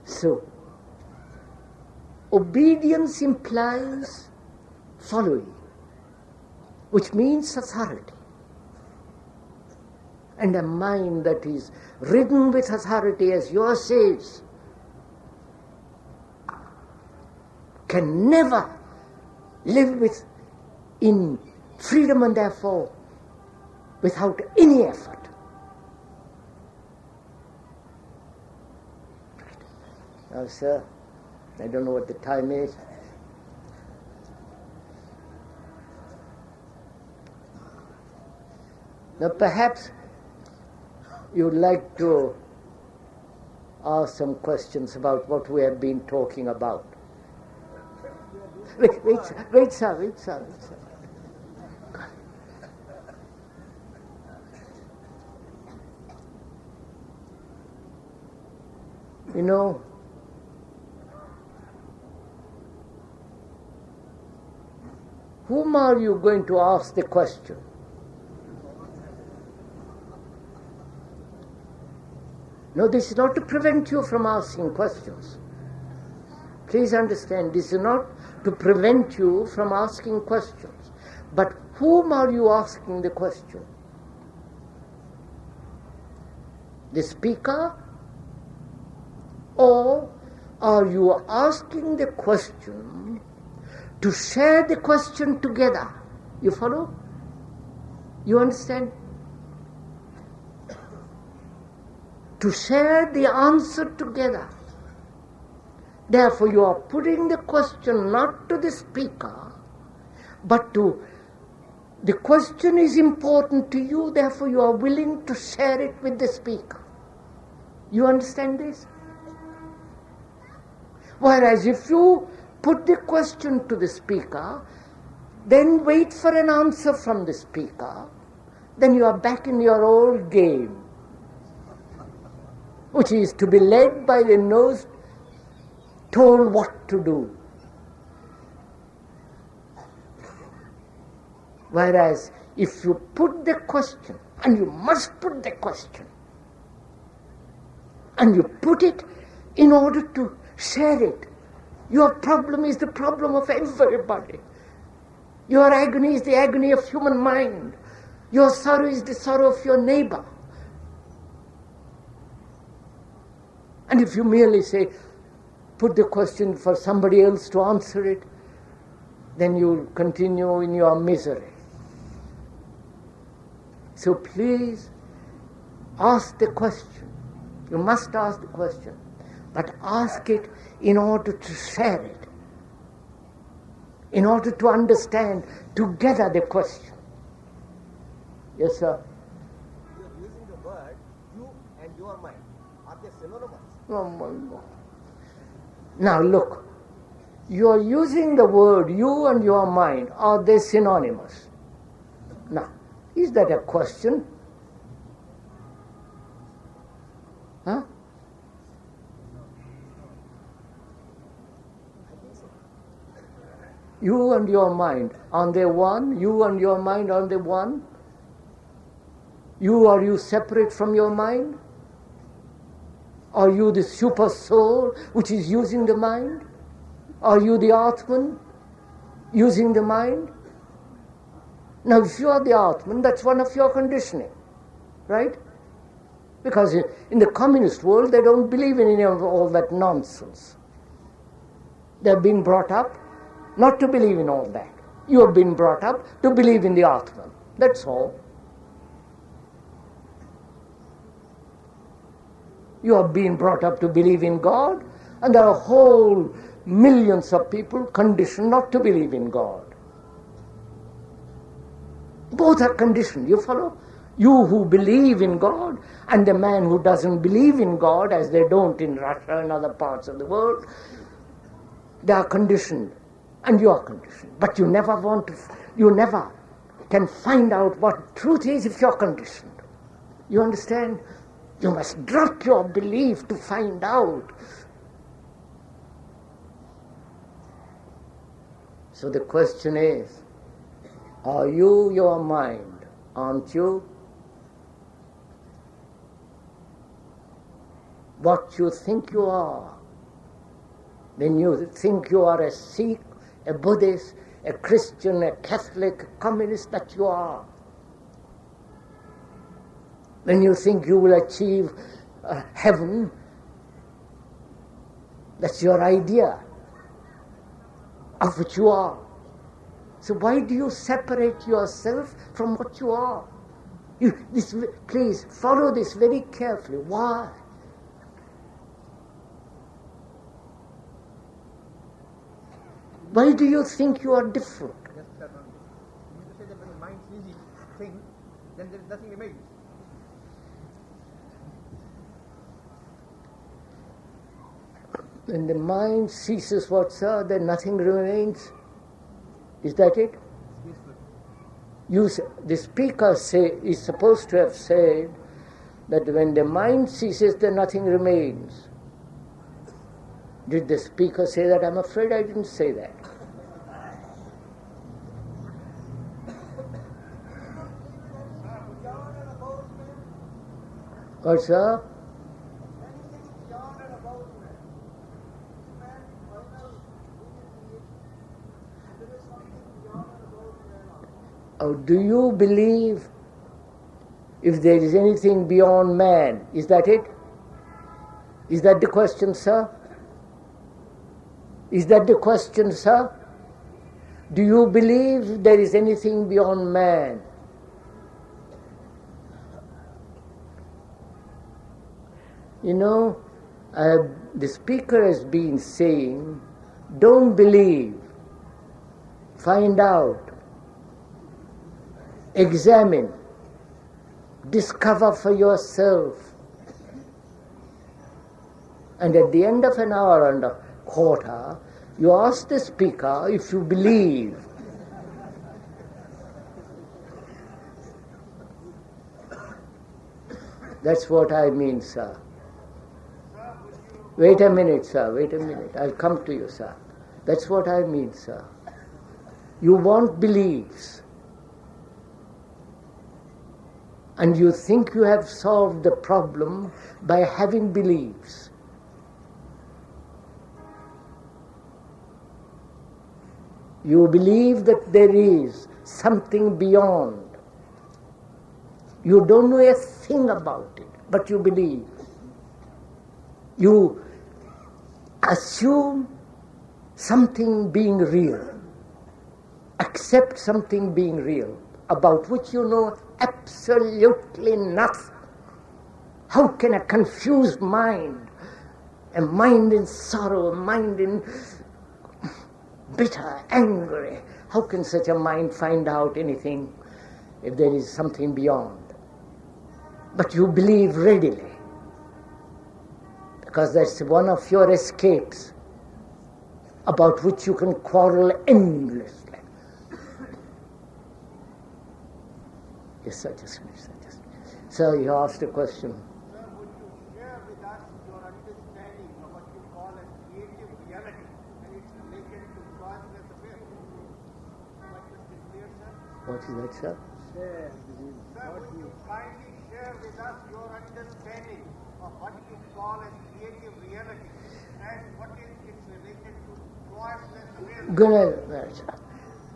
So, obedience implies following, which means authority. And a mind that is ridden with authority, as yours says, can never live in freedom and therefore without any effort. Now, sir, I don't know what the time is. Now, perhaps you'd like to ask some questions about what we have been talking about. Wait, sir. You know, whom are you going to ask the question? No, this is not to prevent you from asking questions. Please understand, this is not to prevent you from asking questions, but whom are you asking the question? The speaker? Or are you asking the question to share the question together? You follow? You understand? To share the answer together. Therefore, you are putting the question not to the speaker, but to the question is important to you, therefore you are willing to share it with the speaker. You understand this? Whereas if you put the question to the speaker, then wait for an answer from the speaker, then you are back in your old game, which is to be led by the nose, told what to do. Whereas if you put the question, and you must put the question, and you put it in order to share it, your problem is the problem of everybody. Your agony is the agony of human mind. Your sorrow is the sorrow of your neighbor. And if you merely say, put the question for somebody else to answer it, then you'll continue in your misery. So please ask the question. You must ask the question, but ask it in order to share it, in order to understand together the question. Yes, sir? You are using the word you and your mind. Are they synonymous? Oh my God. Now look, you are using the word you and your mind. Are they synonymous? Now, is that a question? Huh? You and your mind, are they one? You and your mind, are they one? Are you separate from your mind? Are you the super soul which is using the mind? Are you the Atman using the mind? Now if you are the Atman, that's one of your conditioning, right? Because in the communist world they don't believe in any of all that nonsense. They've been brought up not to believe in all that. You have been brought up to believe in the Atman. That's all. You have been brought up to believe in God, and there are whole millions of people conditioned not to believe in God. Both are conditioned, you follow? You who believe in God and the man who doesn't believe in God, as they don't in Russia and other parts of the world, they are conditioned, and you are conditioned. But you never can find out what truth is if you're conditioned. You understand? You must drop your belief to find out. So the question is, are you your mind? Aren't you? What you think you are. When you think you are a Sikh, a Buddhist, a Christian, a Catholic, a communist, that you are. When you think you will achieve heaven, that's your idea of what you are. So why do you separate yourself from what you are? Please follow this very carefully. Why? Why do you think you are different? Yes, sir. You mean to say that when the mind sees it, thing, then there is nothing remains. When the mind ceases what, sir, then nothing remains. Is that it? The speaker is supposed to have said that when the mind ceases, then nothing remains. Did the speaker say that? I'm afraid I didn't say that. What, sir? Do you believe if there is anything beyond man? Is that it? Is that the question, sir? Is that the question, sir? Do you believe there is anything beyond man? You know, the speaker has been saying, don't believe, find out, examine, discover for yourself. And at the end of an hour and a quarter, you ask the speaker if you believe. That's what I mean, sir. Wait a minute, sir, wait a minute. I'll come to you, sir. That's what I mean, sir. You want beliefs. And you think you have solved the problem by having beliefs. You believe that there is something beyond. You don't know a thing about it, but you believe. You assume something being real, accept something being real, about which you know absolutely nothing. How can a confused mind, a mind in sorrow, a mind in bitter, angry, how can such a mind find out anything if there is something beyond? But you believe readily, because that's one of your escapes about which you can quarrel endlessly. Yes, sir, just a minute. Sir, you asked a question. Sir, would you share with us your understanding of what you call as creative reality and its relation to choiceless affairs? What is this clear, sir? What is that, sir? Sir, would you kindly share with us your understanding of what you call as creative reality and what is its relation to choiceless affairs? Good.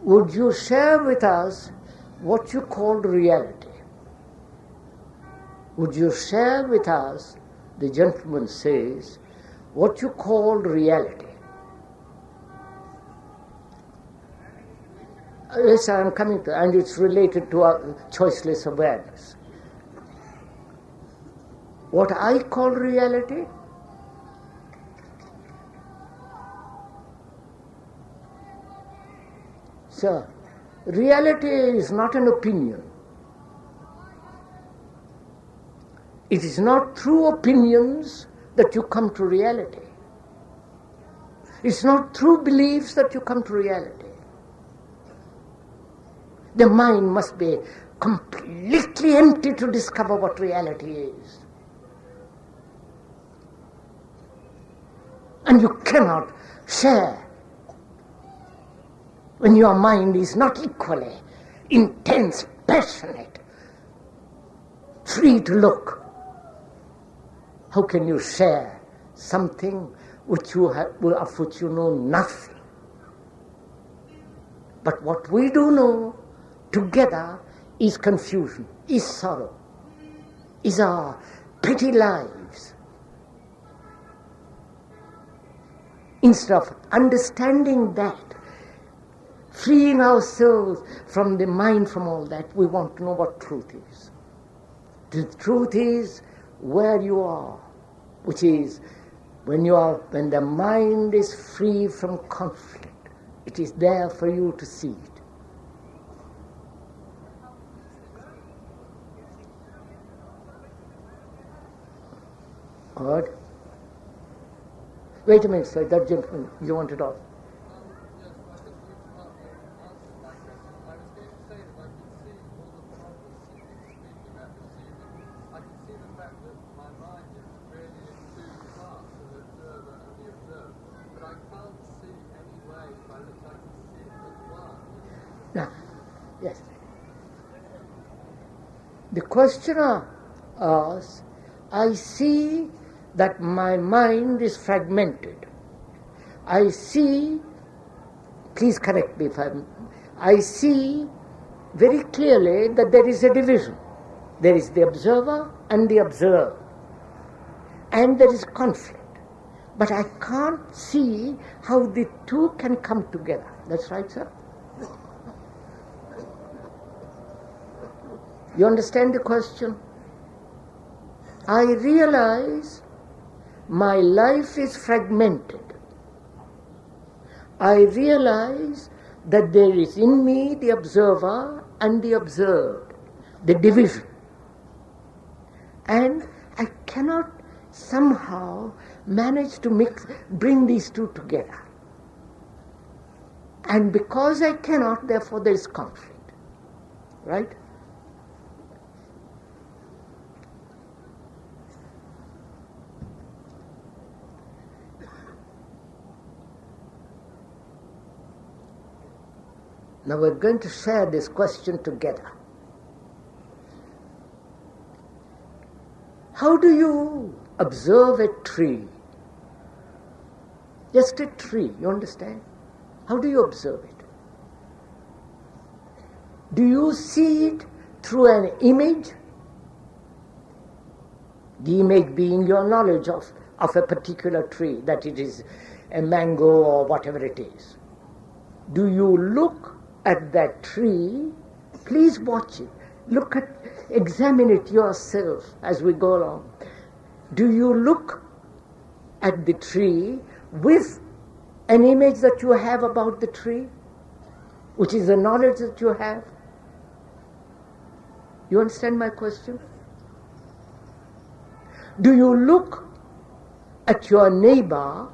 Would you share with us what you call reality? Would you share with us, the gentleman says, what you call reality? Yes, I am coming to, and it's related to choiceless awareness. What I call reality? Sir, reality is not an opinion. It is not through opinions that you come to reality. It's not through beliefs that you come to reality. The mind must be completely empty to discover what reality is. And you cannot share when your mind is not equally intense, passionate, free to look. How can you share something which of which you know nothing? But what we do know together is confusion, is sorrow, is our petty lives. Instead of understanding that, freeing ourselves from the mind, from all that, we want to know what truth is. The truth is where you are, which is when the mind is free from conflict, it is there for you to see it. Good. Wait a minute, sir, that gentleman, you wanted off. Now, yes. The questioner asks, I see that my mind is fragmented. I see, please correct me if I see very clearly that there is a division. There is the observer and the observed. And there is conflict. But I can't see how the two can come together. That's right, sir? You understand the question? I realize my life is fragmented. I realize that there is in me the observer and the observed, the division. And I cannot somehow manage to bring these two together. And because I cannot, therefore there is conflict. Right? Now we're going to share this question together. How do you observe a tree? Just a tree, you understand? How do you observe it? Do you see it through an image? The image being your knowledge of a particular tree, that it is a mango or whatever it is. Do you look at that tree? Please watch it. Examine it yourself as we go along. Do you look at the tree with an image that you have about the tree, which is the knowledge that you have? You understand my question? Do you look at your neighbor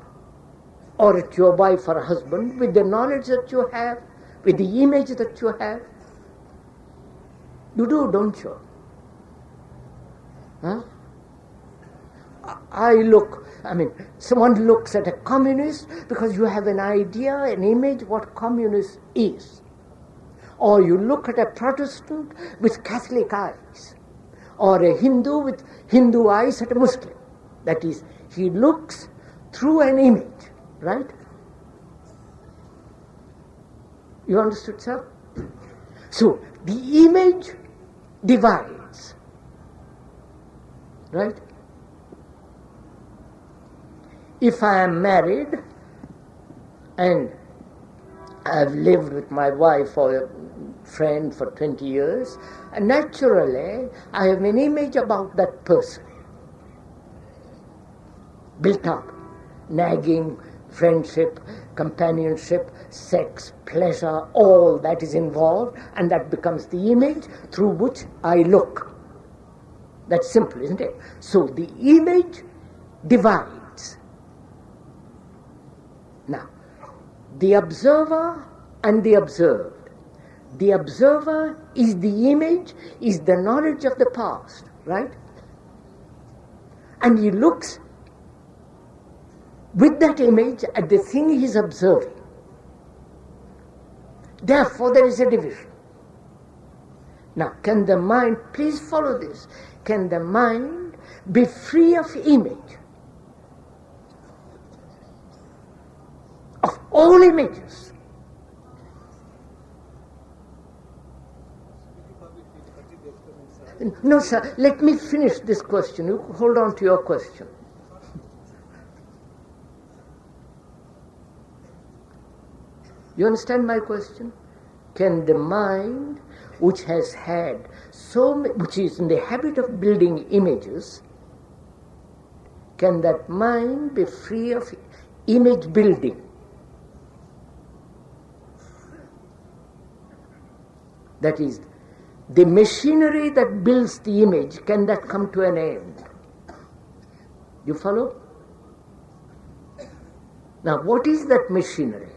or at your wife or husband with the knowledge that you have, with the image that you have? You do, don't you? Huh? Someone looks at a communist because you have an idea, an image what communist is. Or you look at a Protestant with Catholic eyes. Or a Hindu with Hindu eyes at a Muslim. That is, he looks through an image, right? You understood, sir? So, the image divides, right? If I am married and I've lived with my wife or a friend for 20 years, and naturally I have an image about that person built up, nagging, friendship, companionship, sex, pleasure, all that is involved, and that becomes the image through which I look. That's simple, isn't it? So the image divides. Now, the observer and the observed. The observer is the image, is the knowledge of the past, right? And he looks with that image at the thing he is observing. Therefore, there is a division. Now, can the mind, please follow this, can the mind be free of image? Of all images? No, sir, let me finish this question. You hold on to your question. You understand my question? Can the mind, which has had which is in the habit of building images, can that mind be free of image building? That is, the machinery that builds the image, can that come to an end? You follow? Now, what is that machinery?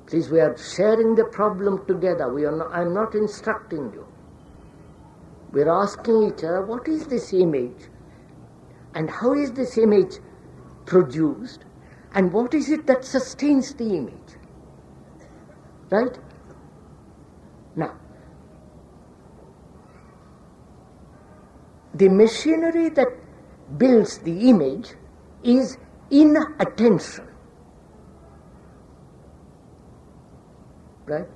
Please, we are sharing the problem together. I'm not instructing you. We are asking each other, what is this image? And how is this image produced? And what is it that sustains the image? Right? Now, the machinery that builds the image is inattention. Right?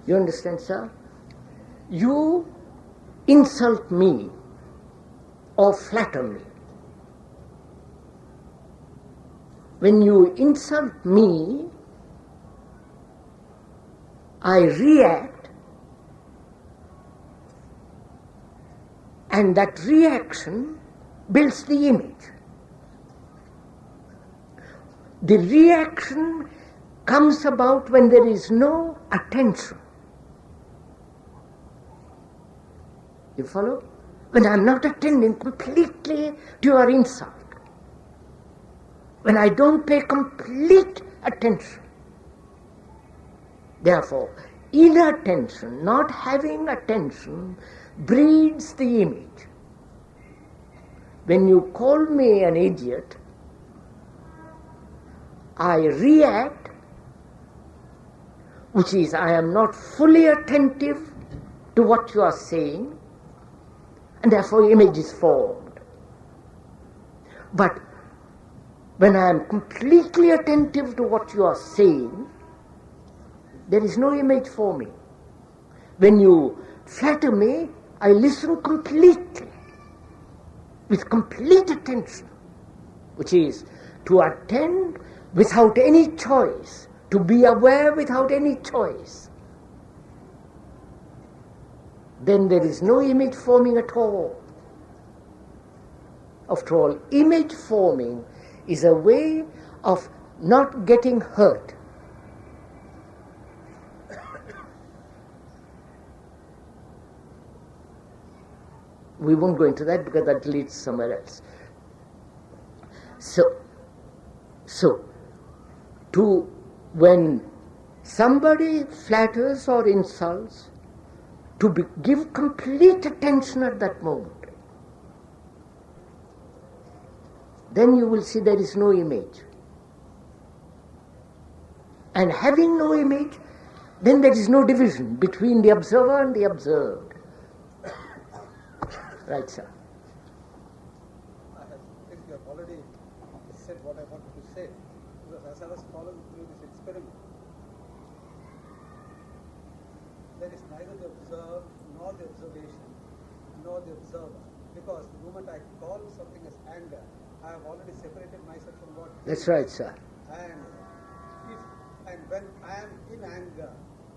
You understand, sir? You insult me or flatter me. When you insult me, I react, and that reaction builds the image. The reaction comes about when there is no attention. You follow? When I am not attending completely to your insult. When I don't pay complete attention. Therefore, inattention, not having attention, breeds the image. When you call me an idiot, I react, which is I am not fully attentive to what you are saying, and therefore image is formed. But when I am completely attentive to what you are saying, there is no image for me. When you flatter me, I listen completely, with complete attention, which is to attend without any choice, to be aware without any choice. Then there is no image forming at all. After all, image forming is a way of not getting hurt. We won't go into that because that leads somewhere else. So, when somebody flatters or insults, give complete attention at that moment. Then you will see there is no image. And having no image, then there is no division between the observer and the observed. Right, sir. I think you have already said what I wanted to say. Because as I was following through this experiment, there is neither the observed, nor the observation, nor the observer. Because the moment I call something as anger, I have already separated myself from what. That's right, sir. And when I am in anger,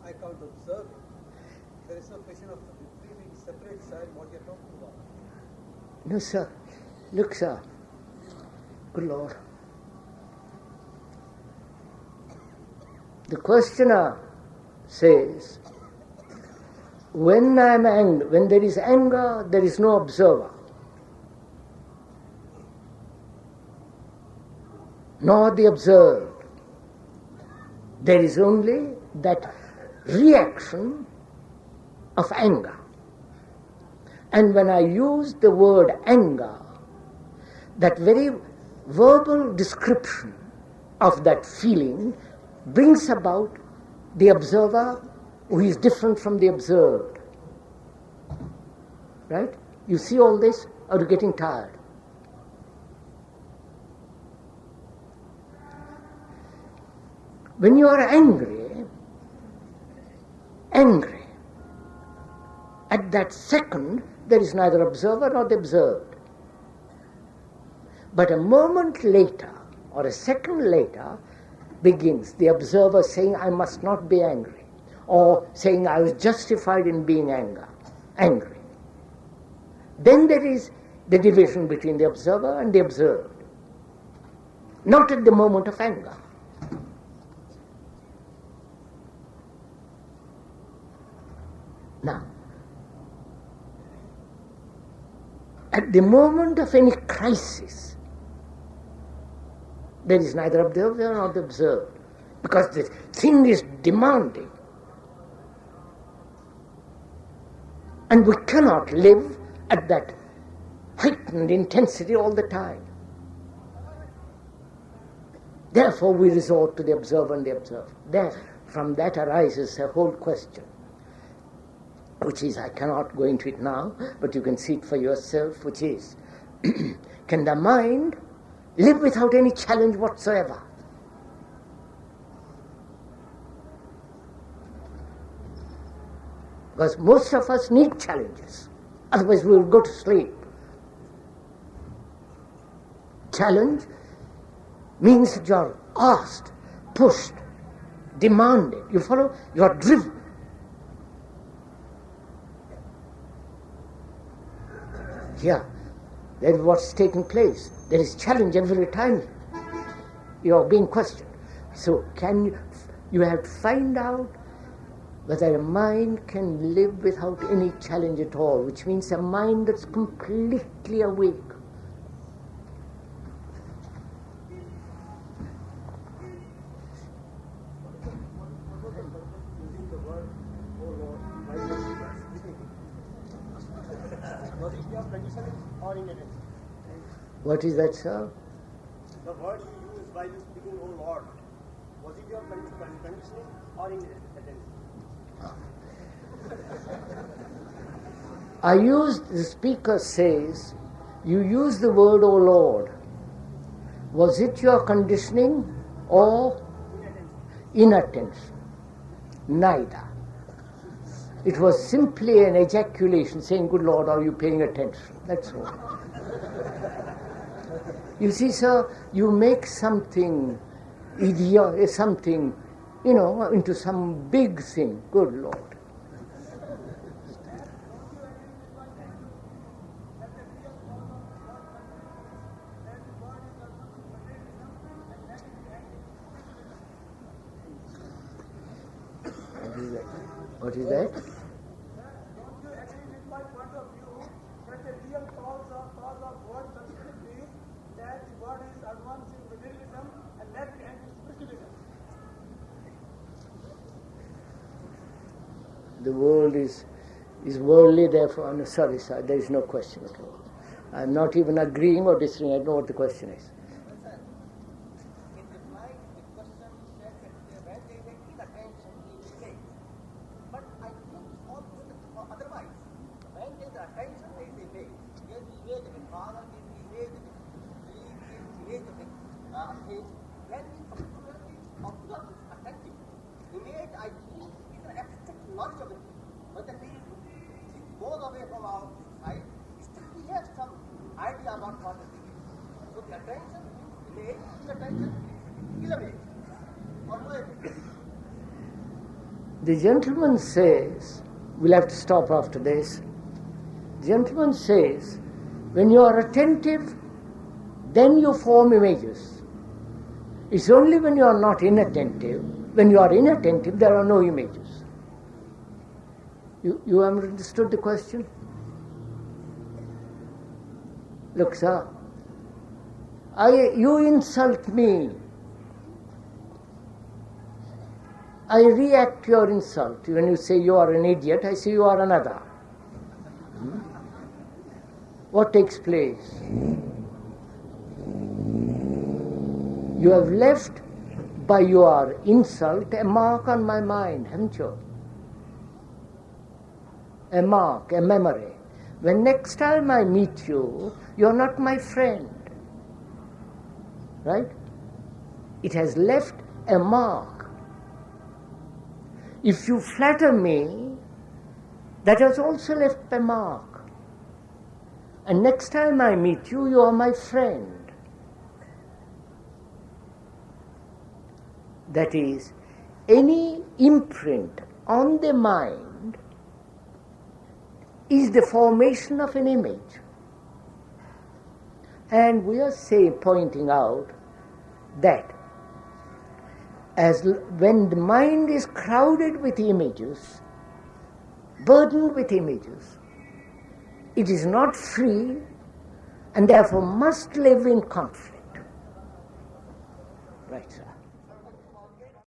I can't observe it. There is no question of being separate side what you are talking about. No, sir. Look, sir. Good Lord. The questioner says, when there is anger, there is no observer, nor the observed. There is only that reaction of anger. And when I use the word anger, that very verbal description of that feeling brings about the observer who is different from the observed. Right? You see all this? Or are you getting tired? When you are angry, at that second, there is neither observer nor the observed. But a moment later, or a second later, begins the observer saying, I must not be angry, or saying, I was justified in being angry. Then there is the division between the observer and the observed. Not at the moment of anger. Now, at the moment of any crisis, there is neither observer nor the observed, because the thing is demanding. And we cannot live at that heightened intensity all the time. Therefore, we resort to the observer and the observed. From that arises a whole question. which is, I cannot go into it now, but you can see it for yourself, which is, can the mind live without any challenge whatsoever? Because most of us need challenges, otherwise we will go to sleep. Challenge means that you are asked, pushed, demanded. You follow? You are driven. Here, that is what's taking place. There is challenge every time you are being questioned. So you have to find out whether a mind can live without any challenge at all, which means a mind that's completely awake. What is that, sir? The word you use while you speaking, "Oh Lord," was it your conditioning or in attention? The speaker says, you use the word "O Lord." Was it your conditioning or inattention? Neither. It was simply an ejaculation saying, "Good Lord, are you paying attention?" That's all. You see, sir, you make something something, into some big thing. Good Lord. What is that? Don't you agree with my point of view that the real cause of world substitution is that the world is advancing materialism and left behind spiritualism? The world is worldly, therefore, no, sorry, sir, there is no question at all. I am not even agreeing or disagreeing, I don't know what the question is. In reply to the question, you said that when there is an inattention, it is late. But I think otherwise. When there is attention, there is a way. There is image of a father, there is image of a tree, there is image of a thing. When we particularly observe this attentive image, I think is an abstract knowledge of it. When the thing goes away from our sight, still we have some idea about what the thing is. So the attention is image, inattention is a way. Or no way. The gentleman says, we'll have to stop after this. The gentleman says, when you are attentive, then you form images. It's only when you are not inattentive, when you are inattentive, there are no images. You have understood the question? Look, sir, you insult me. I react to your insult. When you say you are an idiot, I say you are another. What takes place? You have left by your insult a mark on my mind, haven't you? A mark, a memory. When next time I meet you, you're not my friend. Right? It has left a mark. If you flatter me, that has also left a mark. And next time I meet you, you are my friend. That is, any imprint on the mind is the formation of an image. And we are pointing out that when the mind is crowded with images, burdened with images, it is not free and therefore must live in conflict. Right, sir.